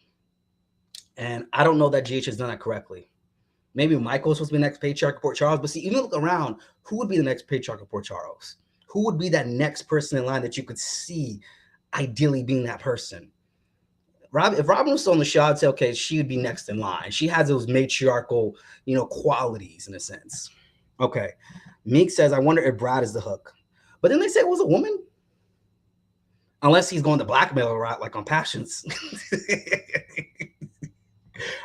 [SPEAKER 1] and I don't know that GH has done that correctly. Maybe Michael was supposed to be the next patriarch of Port Charles, but see, even look around, who would be the next patriarch of Port Charles? Who would be that next person in line that you could see ideally being that person? If Robin was still on the show, I'd say, okay, she would be next in line. She has those matriarchal, qualities in a sense. Okay. Meek says, I wonder if Brad is the hook. But then they say it was a woman. Unless he's going to blackmail her out like on Passions.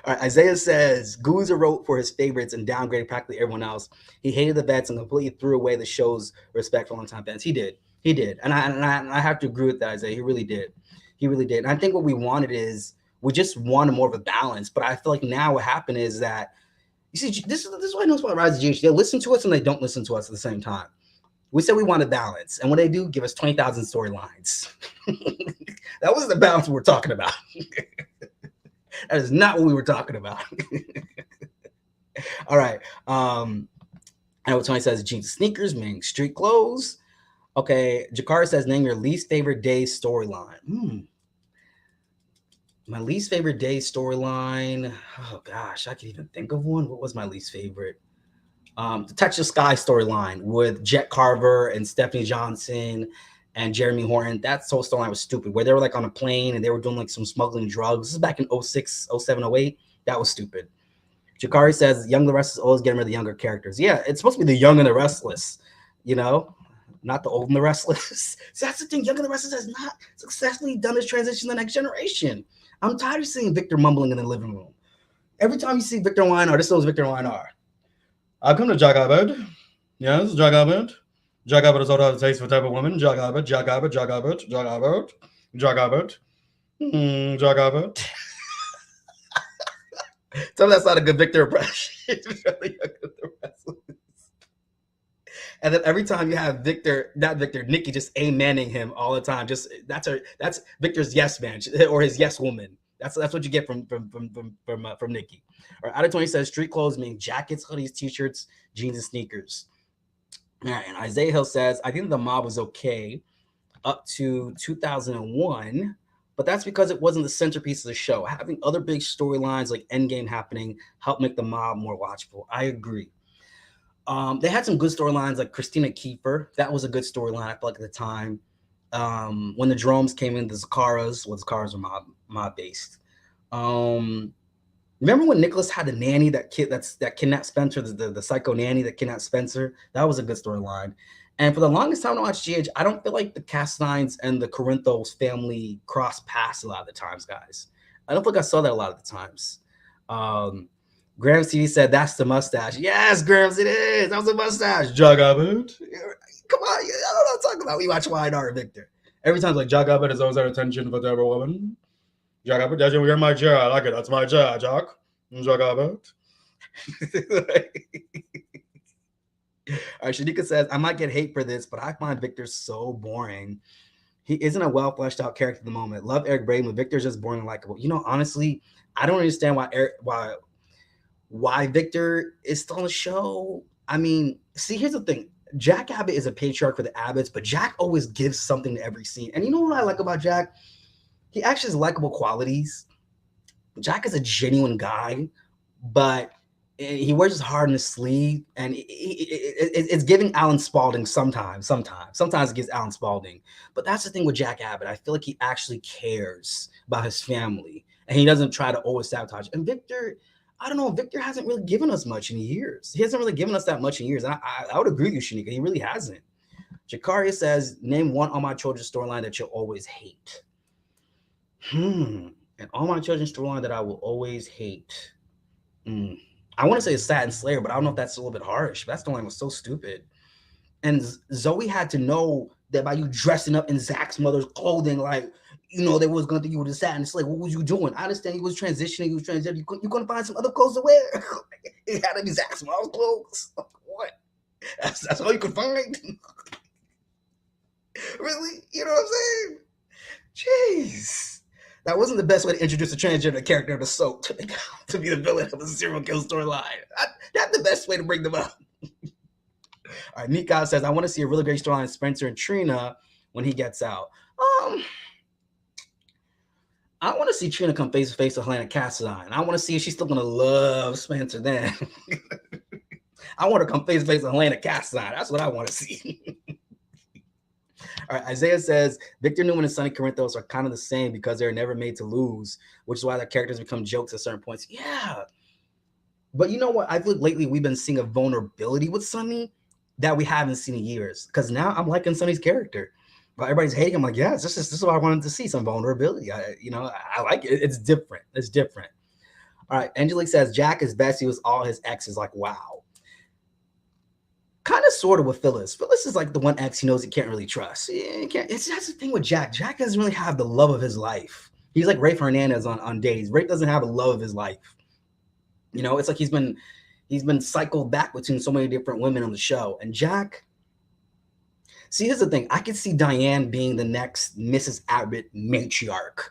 [SPEAKER 1] All right, Isaiah says, Goozer wrote for his favorites and downgraded practically everyone else. He hated the vets and completely threw away the show's respect for longtime fans. He did. And I have to agree with that, Isaiah. He really did. And I think what we wanted is we just wanted more of a balance. But I feel like now what happened is that, you see, this is what I know about Rise of GH. They listen to us and they don't listen to us at the same time. We said we wanted balance. And what they do, give us 20,000 storylines. That wasn't the balance we were talking about. That is not what we were talking about. All right. I know what Tony says, jeans and sneakers, meaning street clothes. Okay. Jakar says, name your least favorite day storyline. My least favorite day storyline. Oh, gosh. I can't even think of one. What was my least favorite? The Touch the Sky storyline with Jet Carver and Stephanie Johnson and Jeremy Horton. That whole storyline was stupid, where they were like on a plane and they were doing like some smuggling drugs. This is back in 06, 07, 08. That was stupid. Jakari says, Young and the Restless always getting rid of the younger characters. Yeah, it's supposed to be the Young and the Restless, not the Old and the Restless. So that's the thing. Young and the Restless has not successfully done this transition to the next generation. I'm tired of seeing Victor mumbling in the living room. Every time you see Victor YNR, this is Victor YNR. I've come to Jack Abbott. Yes, Jack Abbott. Jack Abbott is out of taste for type of woman. Jack Abbott. Jack Abbott. Jack Abbott. Jack Abbott. Jack Abbott. Jack Abbott. Tell me that's not a good Victor impression. And then every time you have Nikki just amen-ing him all the time. Just that's Victor's yes man or his yes woman. That's what you get from Nikki. All right, Ada20 says street clothes mean jackets, hoodies, t-shirts, jeans, and sneakers. All right, and Isaiah Hill says, I think the mob was okay up to 2001, but that's because it wasn't the centerpiece of the show. Having other big storylines like Endgame happening helped make the mob more watchable. I agree. They had some good storylines like Christina Kiefer. That was a good storyline, I feel like, at the time. When the Dromes came in, the Zakaras were mob-based. Remember when Nicholas had the nanny, that kidnapped Spencer, the psycho nanny that kidnapped Spencer? That was a good storyline. And for the longest time I watched GH, I don't feel like the Castines and the Corinthos family cross paths a lot of the times, guys. I don't think I saw that a lot of the times. Grams TV said, that's the mustache. Yes, Grams, it is. That was a mustache. Jug Abbott. Come on. I don't know what I'm talking about. We watch YNR and Victor. Every time it's like, Jug Abbott is always at attention for every woman. Jug Abbott, you're my chair. I like it. That's my chair, Jack. Jug Abbott. All right, Shanika says, I might get hate for this, but I find Victor so boring. He isn't a well fleshed out character at the moment. Love Eric Braden, but Victor's just boring and likable. Honestly, I don't understand why Victor is still on the show. I mean, see, here's the thing. Jack Abbott is a patriarch for the Abbotts, but Jack always gives something to every scene. And you know what I like about Jack? He actually has likable qualities. Jack is a genuine guy, but he wears his heart on his sleeve, and it's giving Alan Spalding sometimes. Sometimes it gives Alan Spalding. But that's the thing with Jack Abbott. I feel like he actually cares about his family, and he doesn't try to always sabotage. And Victor, I don't know, Victor hasn't really given us much in years. He hasn't really given us that much in years. And I would agree with you, Shanika. He really hasn't. Jakaria says, name one All My Children storyline that you'll always hate. An All My Children storyline that I will always hate. Mm. I want to say Satin Slayer, but I don't know if that's a little bit harsh. That storyline was so stupid. And Zoe had to know that by you dressing up in Zach's mother's clothing, like, they was going to think you were the Satin Slayer. What was you doing? I understand you was transitioning, you couldn't find some other clothes to wear. It had to be Zach's mother's clothes. What? That's all you could find? Really? You know what I'm saying? Jeez. That wasn't the best way to introduce a transgender character to soap to be the villain of a serial kill storyline. That's the best way to bring them up. All right, Nika says, I want to see a really great storyline of Spencer and Trina when he gets out. I want to see Trina come face to face with Helena Cassadine. I want to see if she's still going to love Spencer then. I want to come face to face with Helena Cassadine. That's what I want to see. All right, Isaiah says, Victor Newman and Sonny Corinthos are kind of the same because they're never made to lose, which is why their characters become jokes at certain points. Yeah. But you know what? I feel like lately we've been seeing a vulnerability with Sonny that we haven't seen in years. Because now I'm liking Sonny's character. But everybody's hating. I'm like, yeah, this is what I wanted to see, some vulnerability. I like it. It's different. It's different. All right, Angelique says, Jack is Bessie was all his exes. Like, wow. Kind of sort of with Phyllis. Phyllis is like the one ex he knows he can't really trust. That's the thing with Jack. Jack doesn't really have the love of his life. He's like Rafe Hernandez on days. Rafe doesn't have the love of his life. It's like he's been cycled back between so many different women on the show. And Jack, see, here's the thing. I could see Diane being the next Mrs. Abbott matriarch.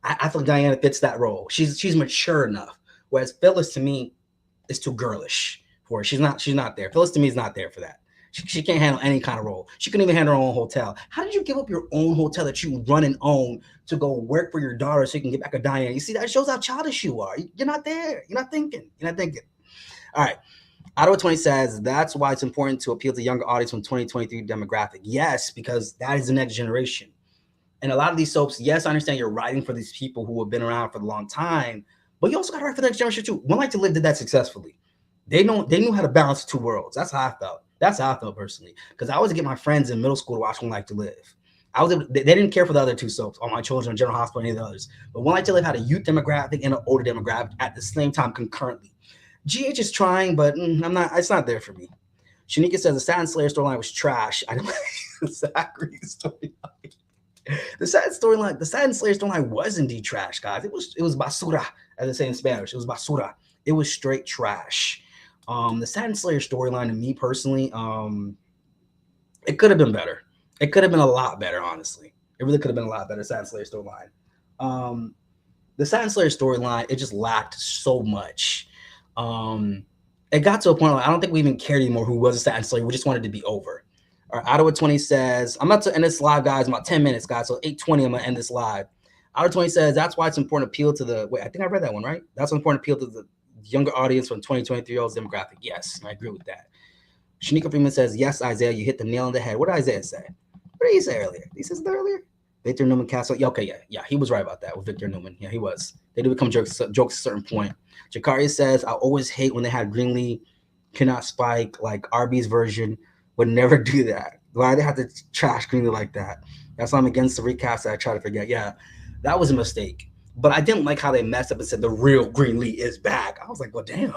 [SPEAKER 1] I feel like Diana fits that role. She's mature enough. Whereas Phyllis, to me, is too girlish for her. She's not there. Phyllis, to me, is not there for that. She can't handle any kind of role. She couldn't even handle her own hotel. How did you give up your own hotel that you run and own to go work for your daughter so you can get back a Diane? You see, that shows how childish you are. You're not there. You're not thinking. All right. Ottawa 20 says, that's why it's important to appeal to younger audience from 2023 demographic. Yes, because that is the next generation. And a lot of these soaps, yes, I understand you're writing for these people who have been around for a long time, but you also got to write for the next generation too. One Life to Live did that successfully. They knew how to balance two worlds. That's how I felt. That's how I felt personally. Because I always get my friends in middle school to watch One Life to Live. They didn't care for the other two soaps, All My Children, General Hospital, any of the others. But One Life to Live had a youth demographic and an older demographic at the same time concurrently. GH is trying, but it's not there for me. Shanika says the Satin Slayer storyline was trash. I don't like Zachary storyline. The Satin Slayer storyline was indeed trash, guys. It was basura, as they say in Spanish. It was basura. It was straight trash. The Satin Slayer storyline, to me personally, it could have been better. It could have been a lot better, honestly. It really could have been a lot better, Satin Slayer storyline. The Satin Slayer storyline, it just lacked so much. It got to a point where I don't think we even cared anymore who was a Satin Slayer. We just wanted it to be over. All right, Ottawa 20 says, I'm about to end this live, guys, in about 10 minutes, guys. So 8:20, I'm going to end this live. Ottawa 20 says, that's why it's important to appeal to the, wait, I think I read that one, right? That's why it's important to appeal to the younger audience from 2023-year-olds demographic. Yes, I agree with that. Shanika Freeman says, yes, Isaiah, you hit the nail on the head. What did Isaiah say? What did he say earlier? He says that earlier? Victor Newman Castle. Yeah, okay, yeah, he was right about that with Victor Newman. Yeah, he was. They do become jokes at a certain point. Jakaria says, I always hate when they had Greenlee cannot spike, like Arby's version would never do that. Why they have to trash Greenlee like that? That's why I'm against the recast that I try to forget. Yeah, that was a mistake. But I didn't like how they messed up and said the real Greenlee is back. I was like, well, damn.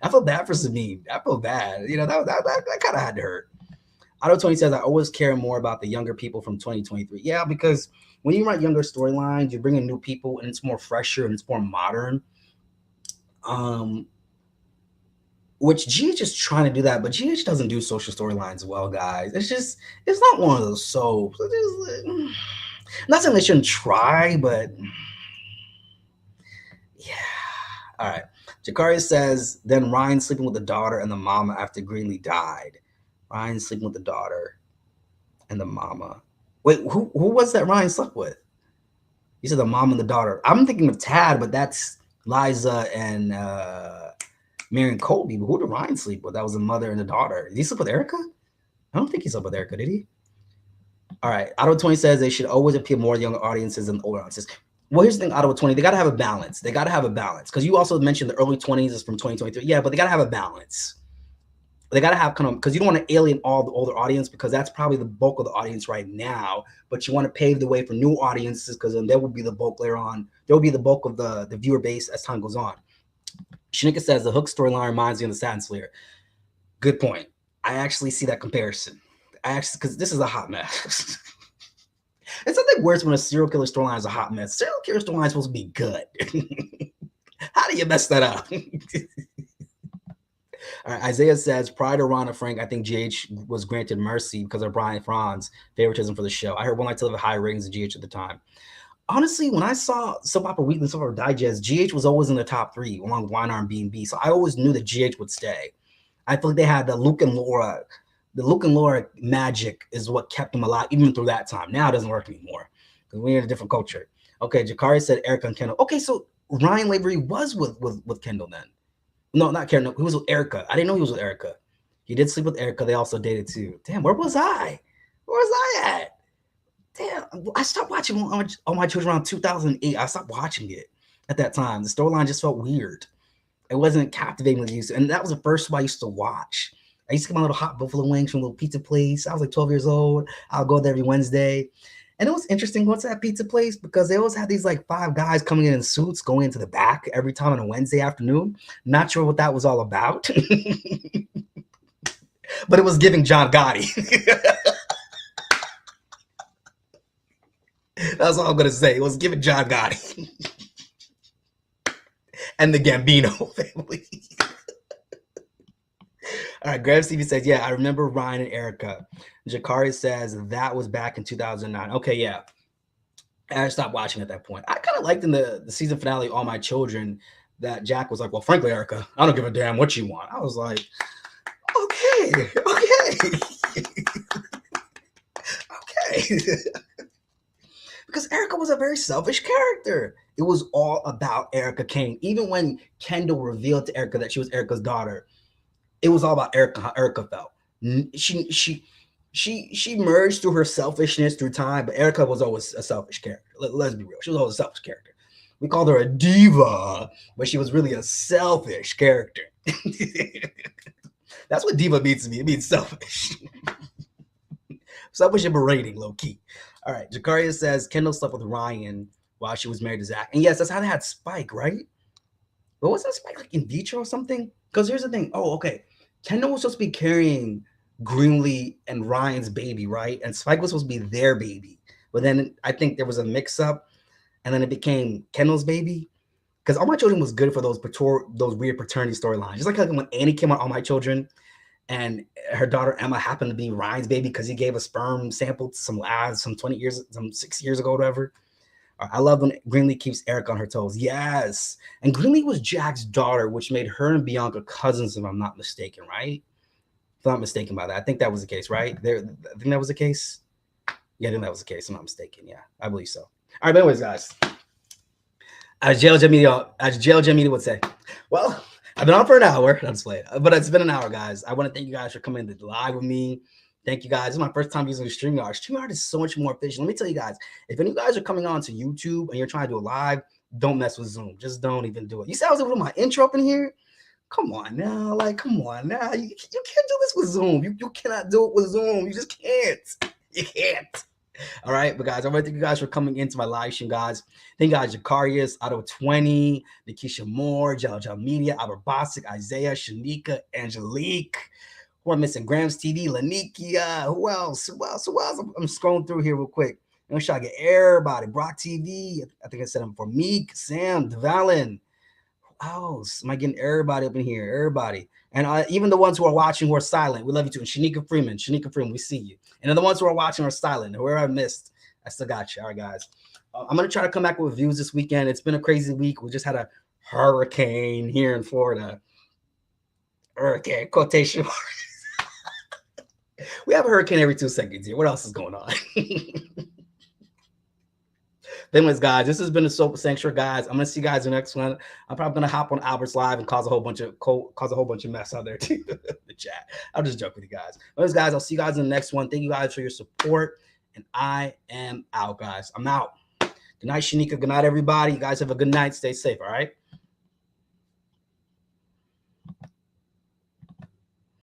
[SPEAKER 1] I felt bad for Sabine. I felt bad. That kind of had to hurt. Otto 20 says, I always care more about the younger people from 2023. Yeah, because when you write younger storylines, you bring in new people and it's more fresher and it's more modern. Which GH is trying to do that, but GH doesn't do social storylines well, guys. It's not one of those soaps. I'm not saying they shouldn't try, but yeah. All right. Jakaria says, then Ryan sleeping with the daughter and the mama after Greenlee died. Ryan sleeping with the daughter and the mama. Wait, who was that Ryan slept with? You said the mom and the daughter. I'm thinking of Tad, but that's Liza and Marion Colby. But who did Ryan sleep with? That was the mother and the daughter. Did he sleep with Erica? I don't think he slept with Erica, did he? All right. Ottawa 20 says they should always appeal more to younger audiences than older audiences. Well, here's the thing, Ottawa 20, they got to have a balance. Because you also mentioned the early 20s is from 2023. Yeah, but they got to have a balance. They got to have kind of, because you don't want to alien all the older audience because that's probably the bulk of the audience right now. But you want to pave the way for new audiences because then there will be the bulk later on. There will be the bulk of the viewer base as time goes on. Shanika says the Hook storyline reminds me of the Satin Slayer. Good point. I actually see that comparison. I actually, because this is a hot mess. It's something worse when a serial killer storyline is a hot mess. Serial killer storyline is supposed to be good. How do you mess that up? All right, Isaiah says, prior to Ron and Frank, I think GH was granted mercy because of Brian Franz favoritism for the show. I heard One Night to Live at high ratings of GH at the time. Honestly, when I saw Soap Opera Weekly, Soap Opera Digest, GH was always in the top 3 along with Wine and B&B. So I always knew that GH would stay. I feel like they had the Luke and Laura magic is what kept them alive even through that time. Now it doesn't work anymore because we're in a different culture. Okay, Jakari said Erica and Kendall. Okay, so Ryan Lavery was with Kendall then. No, not Kendall. He was with Erica. I didn't know he was with Erica. He did sleep with Erica. They also dated too. Damn, where was I? Where was I at? Damn, I stopped watching All My Children around 2008. I stopped watching it at that time. The storyline just felt weird. It wasn't captivating like it used to. And that was the first one I used to watch. I used to get my little hot buffalo wings from a little pizza place. I was like 12 years old. I'll go there every Wednesday. And it was interesting going to that pizza place because they always had these like 5 guys coming in suits going into the back every time on a Wednesday afternoon. Not sure what that was all about. But it was giving John Gotti. That's all I'm going to say. It was giving John Gotti. And the Gambino family. All right, Graham Stevie says, yeah, I remember Ryan and Erica. Jakari says that was back in 2009. Okay, yeah. I stopped watching at that point. I kind of liked in the season finale, All My Children, that Jack was like, well, frankly, Erica, I don't give a damn what you want. I was like, okay. Okay. Because Erica was a very selfish character. It was all about Erica Kane. Even when Kendall revealed to Erica that she was Erica's daughter, it was all about Erica, how Erica felt. She merged through her selfishness through time, but Erica was always a selfish character. Let's be real. She was always a selfish character. We called her a diva, but she was really a selfish character. That's what diva means to me. It means selfish. Selfish and berating, low key. All right. Jakaria says Kendall slept with Ryan while she was married to Zach. And yes, that's how they had Spike, right? But wasn't Spike like in vitro or something? Because here's the thing. Oh, okay. Kendall was supposed to be carrying Greenlee and Ryan's baby, right? And Spike was supposed to be their baby. But then I think there was a mix-up, and then it became Kendall's baby. Because All My Children was good for those weird paternity storylines. Just like when Annie came on All My Children, and her daughter Emma happened to be Ryan's baby because he gave a sperm sample to some lads some 6 years ago, whatever. I love when Greenlee keeps Eric on her toes. Yes. And Greenlee was Jack's daughter, which made her and Bianca cousins, if I'm not mistaken, right? If I'm not mistaken by that. I think that was the case, right? I think that was the case. Yeah, I think that was the case. I'm not mistaken. Yeah, I believe so. All right, but anyways, guys. As JLJ Media would say, well, I've been on for an hour. I'm just playing. But it's been an hour, guys. I want to thank you guys for coming to live with me. Thank you, guys. This is my first time using StreamYard. StreamYard is so much more efficient. Let me tell you guys, if any of you guys are coming on to YouTube and you're trying to do a live, don't mess with Zoom. Just don't even do it. You see I was able to do my intro up in here? Come on now. Like, come on now. You can't do this with Zoom. You cannot do it with Zoom. You just can't. You can't. All right, but guys, I want to thank you guys for coming into my live stream, guys. Thank you guys, Jakarius, Otto20, Nikisha Moore, JLJ Media, Albert Bosick, Isaiah, Shanika, Angelique. Who am I missing? Grams TV, Lanikia. Who else? I'm scrolling through here real quick. I'm trying to get everybody. Brock TV. I think I said them for Meek, Sam, DeValin. Who else? Am I getting everybody up in here? Everybody. And even the ones who are watching who are silent, we love you too. And Shanika Freeman, we see you. And then the ones who are watching are silent. Whoever I missed, I still got you. All right, guys. I'm going to try to come back with reviews this weekend. It's been a crazy week. We just had a hurricane here in Florida. Hurricane, quotation marks. We have a hurricane every 2 seconds here. What else is going on? Anyways, guys, this has been the Soap Sanctuary, guys. I'm gonna see you guys in the next one. I'm probably gonna hop on Albert's live and cause a whole bunch of mess out there too. The chat. I'll just joke with you guys. Anyways, guys, I'll see you guys in the next one. Thank you guys for your support, and I am out, guys. I'm out. Good night, Shanika. Good night, everybody. You guys have a good night. Stay safe. All right.